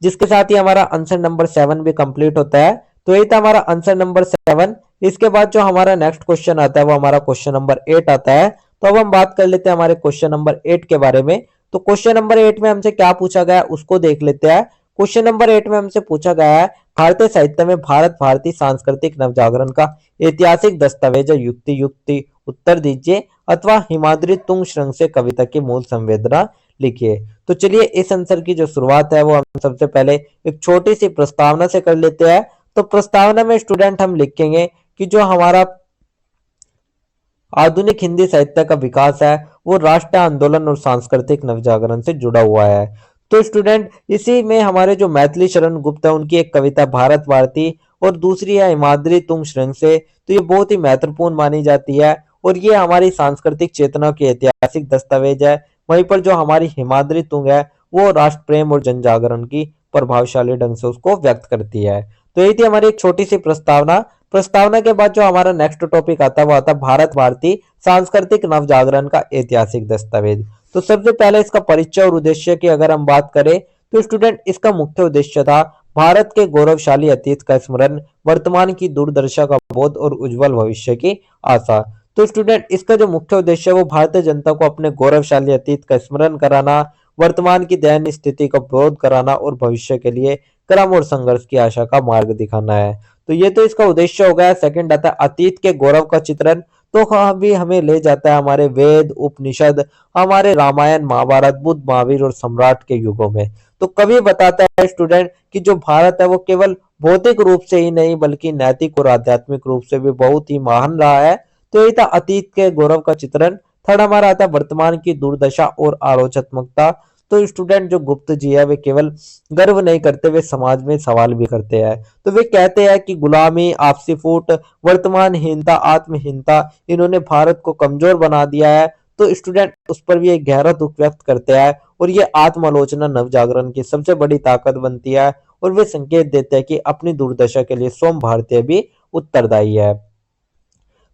जिसके साथ ही हमारा आंसर नंबर 7 भी कंप्लीट होता है। तो यही था हमारा आंसर नंबर 7। इसके बाद जो हमारा नेक्स्ट क्वेश्चन आता है वो हमारा क्वेश्चन नंबर 8 आता है। तो अब हम बात कर लेते हैं हमारे क्वेश्चन नंबर 8 के बारे में। तो क्वेश्चन नंबर 8 में हमसे क्या पूछा गया है उसको देख लेते हैं। क्वेश्चन नंबर 8 में हमसे पूछा गया है भारतीय साहित्य में भारत भारतीय सांस्कृतिक नवजागरण का ऐतिहासिक दस्तावेज युक्ति युक्ति उत्तर दीजिए अथवा हिमाद्री तुंग श्रृंग से कविता की मूल संवेदना लिखिए। तो चलिए इस आंसर की जो शुरुआत है वो हम सबसे पहले एक छोटी सी प्रस्तावना से कर लेते हैं। तो प्रस्तावना में स्टूडेंट हम लिखेंगे कि जो हमारा आधुनिक हिंदी साहित्य का विकास है वो राष्ट्रीय आंदोलन और सांस्कृतिक नवजागरण से जुड़ा हुआ है। तो स्टूडेंट इसी में हमारे जो मैथिली शरण गुप्त है उनकी एक कविता भारत भारती और दूसरी है हिमाद्री तुंग श्रृंग से। तो ये बहुत ही महत्वपूर्ण मानी जाती है और ये हमारी सांस्कृतिक चेतना की ऐतिहासिक दस्तावेज है। वहीं पर जो हमारी हिमाद्री तुंग है वो राष्ट्र प्रेम और जन जागरण की प्रभावशाली ढंग से उसको व्यक्त करती है। तो यही थी हमारी एक छोटी सी प्रस्तावना। प्रस्तावना के बाद जो हमारा नेक्स्ट टॉपिक आता है वो आता है भारत भारती सांस्कृतिक नवजागरण का ऐतिहासिक दस्तावेज। तो सबसे पहले इसका परिचय और उद्देश्य की अगर हम बात करें तो स्टूडेंट इसका मुख्य उद्देश्य था भारत के गौरवशाली अतीत का स्मरण, वर्तमान की दूरदर्शा का बोध और उज्जवल भविष्य की आशा। तो स्टूडेंट इसका जो मुख्य उद्देश्य है वो भारतीय जनता को अपने गौरवशाली अतीत का स्मरण कराना, वर्तमान की दयनीय स्थिति का बोध कराना और भविष्य के लिए क्रम और संघर्ष की आशा का मार्ग दिखाना है। तो ये तो इसका उद्देश्य हो गया। सेकंड आता है अतीत के गौरव का चित्रण। तो भी हमें ले जाता है हमारे वेद, उपनिषद, हमारे रामायण, महाभारत, बुद्ध, महावीर और सम्राट के युगों में। तो कवि बताता है स्टूडेंट कि जो भारत है वो केवल भौतिक रूप से ही नहीं बल्कि नैतिक और आध्यात्मिक रूप से भी बहुत ही महान रहा है। तो यही था अतीत के गौरव का चित्रण। थर्ड हमारा आता है वर्तमान की दुर्दशा और आलोचनात्मकता। तो स्टूडेंट जो गुप्त जी है वे केवल गर्व नहीं करते, वे समाज में सवाल भी करते हैं। तो वे कहते हैं कि गुलामी, आपसी फूट, वर्तमानहीनता, आत्महीनता इन्होंने भारत को कमजोर बना दिया है। तो स्टूडेंट उस पर भी एक गहरा दुख व्यक्त करते हैं और ये आत्मालोचना नवजागरण की सबसे बड़ी ताकत बनती है और वे संकेत देते हैं कि अपनी दुर्दशा के लिए स्वयं भारतीय भी उत्तरदायी है।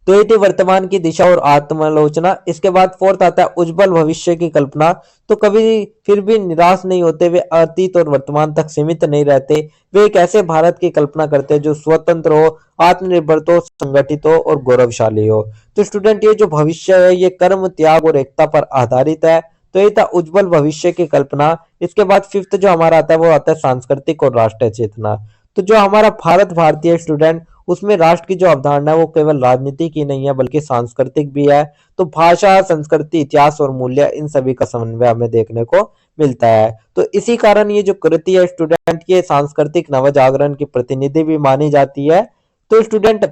तो ये थी वर्तमान की दिशा और आत्मालोचना। इसके बाद फोर्थ आता है उज्जवल भविष्य की कल्पना। तो कभी फिर भी निराश नहीं होते, वे अतीत और वर्तमान तक सीमित नहीं रहते। वे एक ऐसे भारत की कल्पना करते हैं जो स्वतंत्र हो, आत्मनिर्भर हो, संगठित हो और गौरवशाली हो। तो स्टूडेंट ये जो भविष्य है ये कर्म, त्याग और एकता पर आधारित है। तो ये था उज्जवल भविष्य की कल्पना। इसके बाद फिफ्थ जो हमारा आता है वो आता है सांस्कृतिक और राष्ट्रीय चेतना। तो जो हमारा भारत भारतीय स्टूडेंट, उसमें राष्ट्र की जो अवधारणा है वो केवल राजनीति की नहीं है बल्कि सांस्कृतिक भी है। तो भाषा, संस्कृति, इतिहास और मूल्य, इन सभी का समन्वय हमें देखने को मिलता है। तो इसी कारण ये जो कृति है स्टूडेंट, ये सांस्कृतिक नवजागरण की प्रतिनिधि भी मानी जाती है। तो स्टूडेंट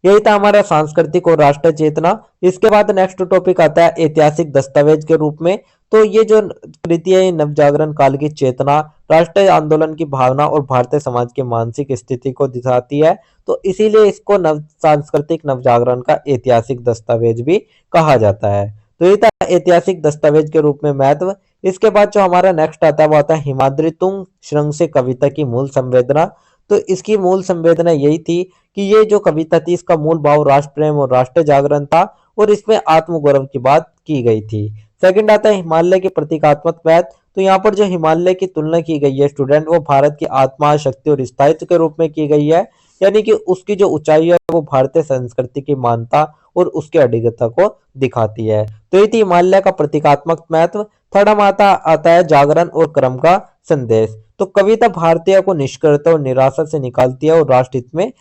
यही था हमारा सांस्कृतिक और राष्ट्र चेतना। इसके बाद नेक्स्ट टॉपिक आता है ऐतिहासिक दस्तावेज के रूप में। तो ये जो कृति है नवजागरण काल की चेतना, राष्ट्रीय आंदोलन की भावना और भारतीय समाज की मानसिक स्थिति को दिखाती है। तो इसीलिए इसको नव सांस्कृतिक नवजागरण का ऐतिहासिक दस्तावेज भी कहा जाता है। तो ये था ऐतिहासिक दस्तावेज के रूप में महत्व। इसके बाद जो हमारा नेक्स्ट आता है वो आता है हिमाद्री तुंग श्रृंग से कविता की मूल संवेदना। तो इसकी मूल संवेदना यही थी कि ये जो कविता थी इसका मूल भाव राष्ट्र प्रेम और राष्ट्रीय जागरण था और इसमें आत्मगौरव की बात की गई थी। सेकंड आता है हिमालय के प्रतीकात्मक महत्व। तो यहाँ पर जो हिमालय की तुलना की गई है स्टूडेंट, वो भारत की आत्मा, शक्ति और स्थायित्व के रूप में की गई है। यानी कि उसकी जो ऊंचाई है वो भारतीय संस्कृति की मानता और उसके अडिगता को दिखाती है। तो ये थी हिमालय का प्रतीकात्मक महत्व। थर्ड आता आता है जागरण और क्रम का संदेश। तो कविता भारतीय को निष्क्रियता और निराशा से निकालती है और राष्ट्र हित में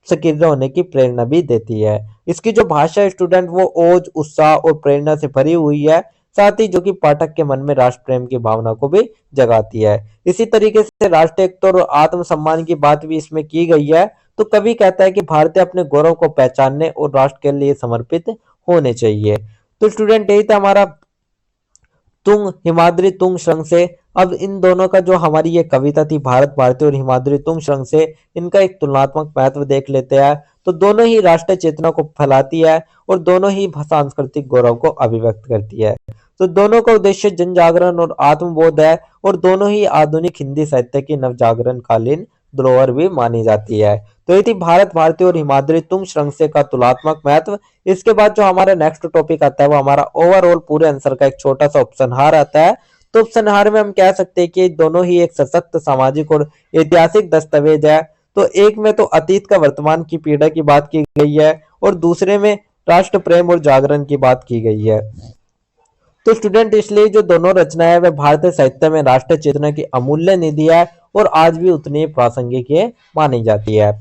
सक्रिय होने की प्रेरणा भी देती है। इसकी जो भाषा है स्टूडेंट, वो ओज, उत्साह और प्रेरणा से भरी हुई है, साथ ही जो कि पाठक के मन में राष्ट्र प्रेम की भावना को भी जगाती है। इसी तरीके से राष्ट्रीय एकता और आत्मसम्मान की बात भी इसमें की गई है। तो कवि कहता है कि भारतीय अपने गौरव को पहचानने और राष्ट्र के लिए समर्पित होने चाहिए। तो स्टूडेंट यही था हमारा तुंग हिमाद्री तुंग श्रृंग से। अब इन दोनों का जो हमारी ये कविता थी भारत भारती और हिमाद्री तुंग श्रृंग से, इनका एक तुलनात्मक महत्व देख लेते हैं। तो दोनों ही राष्ट्रीय चेतना को फैलाती है और दोनों ही सांस्कृतिक गौरव को अभिव्यक्त करती है। तो दोनों का उद्देश्य जन जागरण और आत्मबोध है और दोनों ही आधुनिक हिंदी साहित्य की नवजागरण कालीन धरोहर भी मानी जाती है। तो ये थी भारत भारती और हिमाद्री तुंग श्रृंग से का तुलनात्मक महत्व। इसके बाद जो हमारा नेक्स्ट टॉपिक आता है वो हमारा ओवरऑल पूरे आंसर का एक छोटा सा उपसंहार आता है। तो उपसंहार में हम कह सकते हैं कि दोनों ही एक सशक्त सामाजिक और ऐतिहासिक दस्तावेज है। तो एक में तो अतीत का वर्तमान की पीड़ा की बात की गई है और दूसरे में राष्ट्र प्रेम और जागरण की बात की गई है। तो स्टूडेंट इसलिए जो दोनों रचनाएं है वह भारतीय साहित्य में राष्ट्रीय चेतना की अमूल्य निधि है और आज भी उतनी प्रासंगिक मानी जाती है।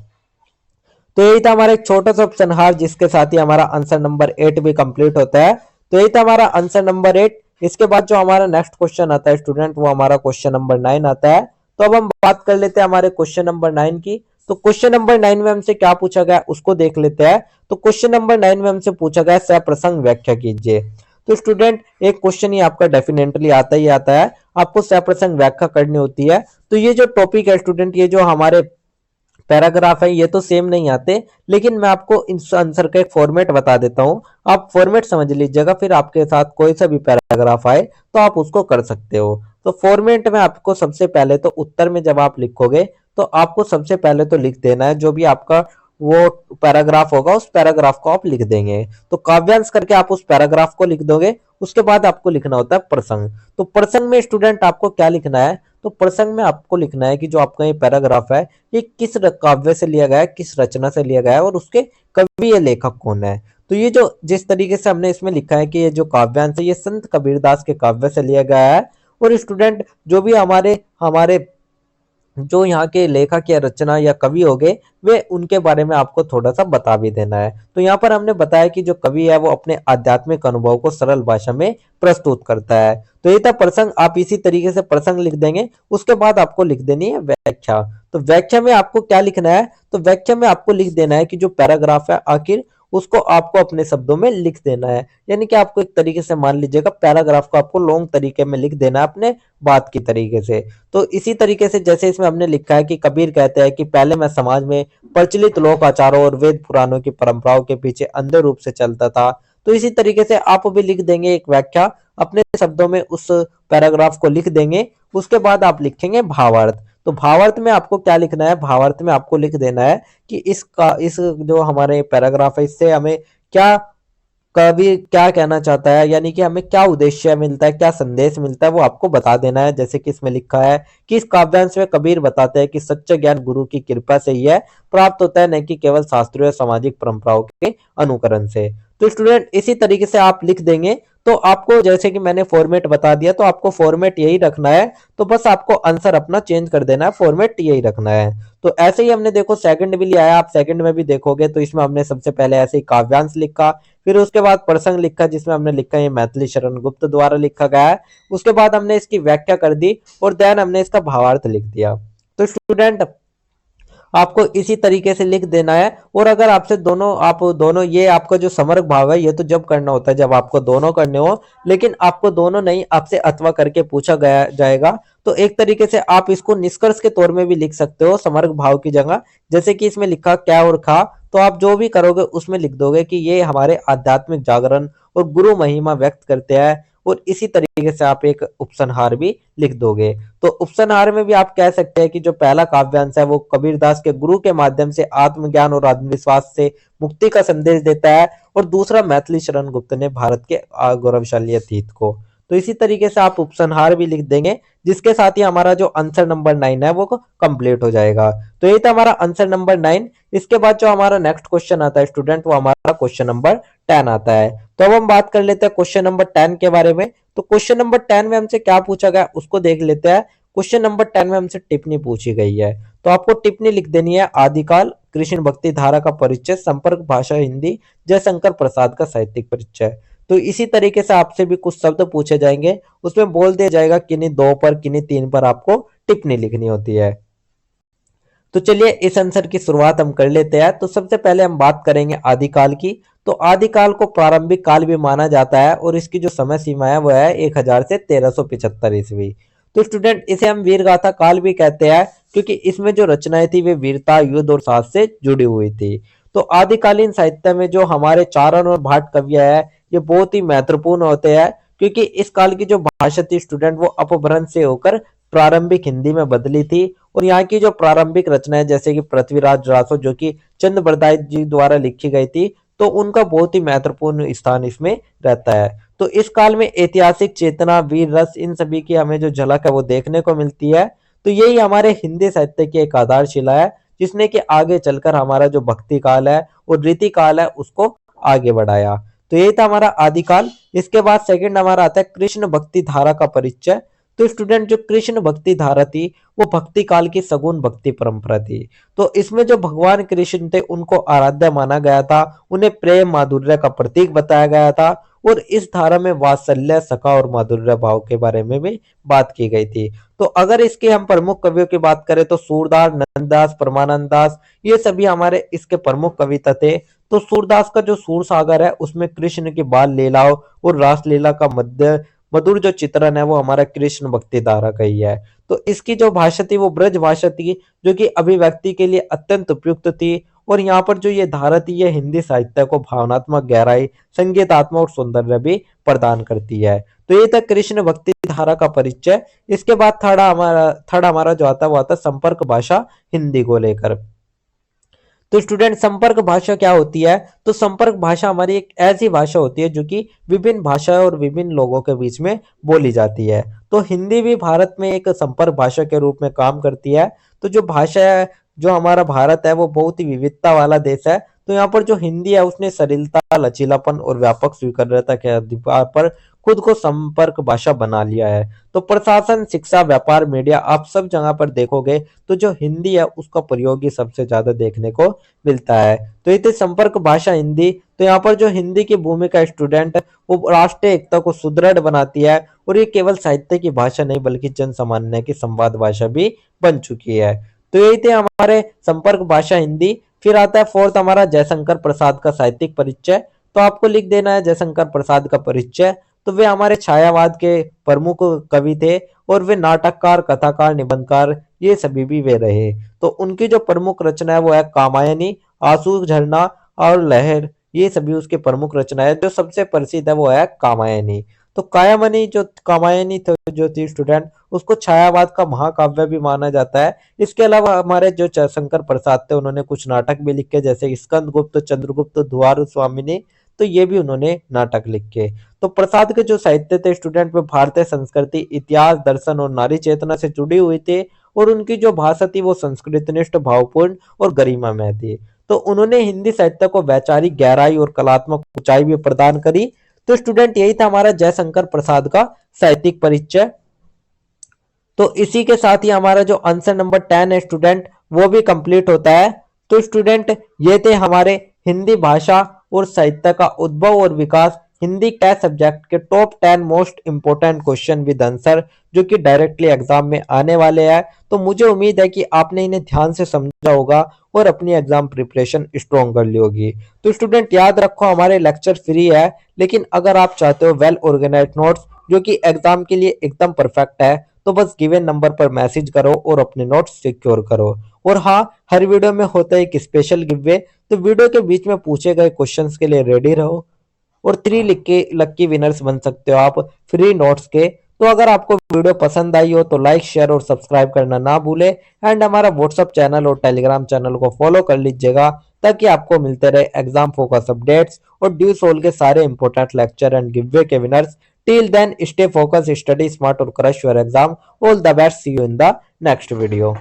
तो यही था हमारा एक छोटा सा उपसंहार, जिसके साथ ही हमारा आंसर नंबर 8 भी कंप्लीट होता है। तो यही था हमारा आंसर नंबर 8। इसके बाद जो हमारा नेक्स्ट क्वेश्चन आता है स्टूडेंट, वो हमारा क्वेश्चन नंबर 9 आता है। तो अब हम बात कर लेते हैं हमारे क्वेश्चन नंबर 9 की। तो क्वेश्चन नंबर 9 में हमसे क्या पूछा गया उसको देख लेते हैं। तो क्वेश्चन नंबर 9 में हमसे पूछा गया सप्रसंग व्याख्या कीजिए। तो स्टूडेंट एक क्वेश्चन ही आपका डेफिनेटली आता ही आता है, आपको सप्रसंग व्याख्या करनी होती है। तो ये जो टॉपिक है स्टूडेंट, ये जो हमारे पैराग्राफ है ये तो सेम नहीं आते, लेकिन मैं आपको इस आंसर का एक फॉर्मेट बता देता हूँ। आप फॉर्मेट समझ लीजिएगा, फिर आपके साथ कोई सा भी पैराग्राफ आए तो आप उसको कर सकते हो। तो फॉर्मेट में आपको सबसे पहले तो उत्तर में जब आप लिखोगे तो आपको सबसे पहले तो लिख देना है जो भी आपका वो पैराग्राफ होगा, उस पैराग्राफ को आप लिख देंगे। तो काव्यांश करके आप उस पैराग्राफ को लिख दोगे। उसके बाद आपको लिखना होता है प्रसंग। तो प्रसंग में स्टूडेंट आपको क्या लिखना है, तो प्रसंग में आपको लिखना है कि जो आपका ये पैराग्राफ है ये किस काव्य से लिया गया है, किस रचना से लिया गया है और उसके कवि या लेखक कौन है। तो ये जो जिस तरीके से हमने इसमें लिखा है कि ये जो काव्यांश है ये संत कबीरदास के काव्य से लिया गया है। और स्टूडेंट जो भी हमारे हमारे जो यहाँ के लेखक या रचना या कवि हो गए, वे उनके बारे में आपको थोड़ा सा बता भी देना है। तो यहाँ पर हमने बताया कि जो कवि है वो अपने आध्यात्मिक अनुभव को सरल भाषा में प्रस्तुत करता है। तो ये था प्रसंग। आप इसी तरीके से प्रसंग लिख देंगे। उसके बाद आपको लिख देनी है व्याख्या। तो व्याख्या में आपको क्या लिखना है, तो व्याख्या में आपको लिख देना है कि जो पैराग्राफ है आखिर उसको आपको अपने शब्दों में लिख देना है। यानी कि आपको एक तरीके से मान लीजिएगा पैराग्राफ को आपको लॉन्ग तरीके में लिख देना है अपने बात की तरीके से। तो इसी तरीके से जैसे इसमें हमने लिखा है कि कबीर कहते हैं कि पहले मैं समाज में प्रचलित लोक आचारों और वेद पुराणों की परंपराओं के पीछे अंधे रूप से चलता था। तो इसी तरीके से आप भी लिख देंगे एक व्याख्या, अपने शब्दों में उस पैराग्राफ को लिख देंगे। उसके बाद आप लिखेंगे भावार्थ। तो भावार्थ में आपको क्या लिखना है, भावार्थ में आपको लिख देना है कि इस जो हमारे पैराग्राफ है इससे हमें क्या कवि क्या कहना चाहता है, यानी कि हमें क्या उद्देश्य मिलता है, क्या संदेश मिलता है, वो आपको बता देना है। जैसे कि इसमें लिखा है कि इस काव्यांश में कबीर बताते हैं कि सच्चा ज्ञान गुरु की कृपा से ही है प्राप्त होता है, न कि केवल शास्त्रीय सामाजिक परंपराओं के अनुकरण से। तो स्टूडेंट इसी तरीके से आप लिख देंगे। तो आपको जैसे कि मैंने फॉर्मेट बता दिया, तो आपको फॉर्मेट यही रखना है। तो बस आपको आंसर अपना चेंज कर देना है, फॉर्मेट यही रखना है। तो ऐसे ही हमने देखो सेकंड भी लिया है, आप सेकंड में भी देखोगे तो इसमें हमने सबसे पहले ऐसे ही काव्यांश लिखा, फिर उसके बाद प्रसंग लिखा जिसमें हमने लिखा ये मैथिली शरण गुप्त द्वारा लिखा गया है। उसके बाद हमने इसकी व्याख्या कर दी और देन हमने इसका भावार्थ लिख दिया। तो स्टूडेंट आपको इसी तरीके से लिख देना है। और अगर आपसे दोनों ये आपका जो समर्ग भाव है ये तो जब करना होता है जब आपको दोनों करने हो, लेकिन आपको दोनों नहीं, आपसे अथवा करके पूछा गया जाएगा। तो एक तरीके से आप इसको निष्कर्ष के तौर में भी लिख सकते हो समर्ग भाव की जगह। जैसे कि इसमें लिखा क्या और खा, तो आप जो भी करोगे उसमें लिख दोगे कि ये हमारे आध्यात्मिक जागरण और गुरु महिमा व्यक्त करते हैं। और इसी तरीके से आप एक उपसंहार भी लिख दोगे। तो उपसंहार में भी आप कह सकते हैं कि जो पहला काव्यांश है वो कबीरदास के गुरु के माध्यम से आत्मज्ञान और आत्मविश्वास से मुक्ति का संदेश देता है, और दूसरा मैथिली शरण गुप्त ने भारत के गौरवशाली अतीत को। तो इसी तरीके से आप उपसंहार भी लिख देंगे, जिसके साथ ही हमारा जो आंसर नंबर 9 है वो कंप्लीट हो जाएगा। तो ये था हमारा आंसर नंबर 9। इसके बाद जो हमारा नेक्स्ट क्वेश्चन आता है स्टूडेंट, वो हमारा क्वेश्चन नंबर 10 आता है। तो अब हम बात कर लेते हैं क्वेश्चन नंबर 10 के बारे में। तो क्वेश्चन नंबर 10 में हमसे क्या पूछा गया उसको देख लेते हैं। क्वेश्चन नंबर 10 में हमसे टिप्पणी पूछी गई है। तो आपको टिप्पणी लिख देनी है, आदिकाल कृष्ण भक्ति धारा का परिचय, संपर्क भाषा हिंदी, जयशंकर प्रसाद का साहित्यिक परिचय। तो इसी तरीके से आपसे भी कुछ शब्द पूछे जाएंगे, उसमें बोल दिया जाएगा किन्हीं 2 पर किन्हीं 3 पर आपको टिप्पणी लिखनी होती है। तो चलिए इस आंसर की शुरुआत हम कर लेते हैं। तो सबसे पहले हम बात करेंगे आदिकाल की। तो आदिकाल को प्रारंभिक काल भी माना जाता है और इसकी जो समय सीमा है वो है 1000 से 1375 ईस्वी। तो स्टूडेंट इसे हम वीर गाथा काल भी कहते हैं, क्योंकि इसमें जो रचनाएं थी वे वीरता, युद्ध और साहस से जुड़ी हुई थी। तो आदिकालीन साहित्य में जो हमारे चारण और भाट कवि है ये बहुत ही महत्वपूर्ण होते हैं, क्योंकि इस काल की जो भाषा थी स्टूडेंट वो अपभ्रंश से होकर प्रारंभिक हिंदी में बदली थी। और यहाँ की जो प्रारंभिक रचनाएं जैसे कि पृथ्वीराज रासो जो कि चंद बरदाई जी द्वारा लिखी गई थी, तो उनका बहुत ही महत्वपूर्ण स्थान इसमें रहता है। तो इस काल में ऐतिहासिक चेतना, वीर रस, इन सभी की हमें जो झलक है वो देखने को मिलती है। तो यही हमारे हिंदी साहित्य की एक आधारशिला है, जिसने कि आगे चलकर हमारा जो भक्ति काल है और रीति काल है उसको आगे बढ़ाया। तो यही था हमारा आदिकाल। इसके बाद सेकंड हमारा आता है कृष्ण भक्ति धारा का परिचय। तो स्टूडेंट जो कृष्ण भक्ति धारा थी वो भक्ति काल की सगुण भक्ति परंपरा थी। तो इसमें जो भगवान कृष्ण थे उनको आराध्य माना गया था, उन्हें प्रेम माधुर्य का प्रतीक बताया गया था। और इस धारा में वात्सल्य, सखा और माधुर्य भाव के बारे में भी बात की गई थी। तो अगर इसके हम प्रमुख कवियों की बात करें तो सूरदास, नंददास, परमानंद दास, ये सभी हमारे इसके प्रमुख कविता थे। तो सूरदास का जो सूर सागर है उसमें कृष्ण की बाल लीलाओं और रास लीला का मधुर जो चित्रण है वो हमारा कृष्ण भक्ति धारा का ही है। तो इसकी जो भाषा थी वो ब्रज भाषा थी, जो कि अभिव्यक्ति के लिए अत्यंत उपयुक्त थी। और यहाँ पर जो ये धारा थी ये हिंदी साहित्य को भावनात्मक गहराई, संगीतात्मक और सौंदर्य भी प्रदान करती है। तो ये था कृष्ण भक्ति धारा का परिचय। इसके बाद थर्ड हमारा जो आता है वो आता है संपर्क भाषा हिंदी को लेकर। तो स्टूडेंट संपर्क भाषा क्या होती है? तो संपर्क भाषा हमारी एक ऐसी भाषा होती है जो कि विभिन्न भाषाओं और विभिन्न लोगों के बीच में बोली जाती है। तो हिंदी भी भारत में एक संपर्क भाषा के रूप में काम करती है। तो जो भाषा है, जो हमारा भारत है वो बहुत ही विविधता वाला देश है। तो यहाँ पर जो हिंदी है उसने सरलता, लचीलापन और व्यापक स्वीकार्यता के अधिकार पर खुद को संपर्क भाषा बना लिया है। तो प्रशासन, शिक्षा, व्यापार, मीडिया, आप सब जगह पर देखोगे तो जो हिंदी है उसका प्रयोग ही सबसे ज्यादा देखने को मिलता है। तो ये थी संपर्क भाषा हिंदी। तो यहाँ पर जो हिंदी की भूमिका स्टूडेंट वो राष्ट्रीय एकता को सुदृढ़ बनाती है, और ये केवल साहित्य की भाषा नहीं बल्कि जन सामान्य की संवाद भाषा भी बन चुकी है। तो यही थे हमारे संपर्क भाषा हिंदी। फिर आता है फोर्थ हमारा जयशंकर प्रसाद का साहित्यिक परिचय। तो आपको लिख देना है जयशंकर प्रसाद का परिचय। तो वे हमारे छायावाद के प्रमुख कवि थे, और वे नाटककार, कथाकार, निबंधकार, ये सभी भी वे रहे। तो उनकी जो प्रमुख रचना है वो है कामायनी, आंसू झरना और लहर, ये सभी उसके प्रमुख रचना है। जो सबसे प्रसिद्ध है वो है कामायनी। तो कायामनी जो कामायनी जो थी स्टूडेंट, उसको छायावाद का महाकाव्य भी माना जाता है। इसके अलावा हमारे जो शंकर प्रसाद थे, उन्होंने कुछ नाटक भी लिखे, जैसे स्कंद गुप्त, चंद्रगुप्त, दुआर स्वामिनी, तो ये भी उन्होंने नाटक लिखे। तो प्रसाद के जो साहित्य थे स्टूडेंट, में भारतीय संस्कृति, इतिहास, दर्शन और नारी चेतना से जुड़ी हुई थी, और उनकी जो भाषा थी वो संस्कृतनिष्ठ, भावपूर्ण और गरिमामय थी। तो उन्होंने हिंदी साहित्य को वैचारिक गहराई और कलात्मक ऊंचाई भी प्रदान करी। तो स्टूडेंट यही था हमारा जयशंकर प्रसाद का साहित्यिक परिचय। तो इसी के साथ ही हमारा जो आंसर नंबर 10 है स्टूडेंट, वो भी कंप्लीट होता है। तो स्टूडेंट ये थे हमारे हिंदी भाषा और साहित्य का उद्भव और विकास, हिंदी कैट सब्जेक्ट के top 10 most important question with answer, जो कि डायरेक्टली एग्जाम में आने वाले हैं। तो मुझे उम्मीद है कि आपने इन्हें ध्यान से समझा होगा और अपनी एग्जाम प्रिपरेशन स्ट्रॉन्ग कर ली होगी। तो स्टूडेंट याद रखो, हमारे लेक्चर फ्री है, लेकिन अगर आप चाहते हो वेल ऑर्गेनाइज नोट्स जो कि एग्जाम के लिए एकदम परफेक्ट है, तो बस गिवन नंबर पर मैसेज करो और अपने नोट्स सिक्योर करो। और हाँ, हर वीडियो में होता है एक स्पेशल गिववे, तो वीडियो के बीच में पूछे गए क्वेश्चंस के लिए रेडी रहो और 3 लिख के लक्की विनर्स बन सकते हो आप फ्री नोट्स के। तो अगर आपको वीडियो पसंद आई हो तो लाइक, शेयर और सब्सक्राइब करना ना भूले, एंड हमारा व्हाट्सअप चैनल और टेलीग्राम चैनल को फॉलो कर लीजिएगा, ताकि आपको मिलते रहे एग्जाम फोकस अपडेट्स और ड्यू सोल के सारे इंपॉर्टेंट लेक्चर एंड गिववे के winners. Till then, stay focused, study smart, or crush your exam. All the best. See you in the next video.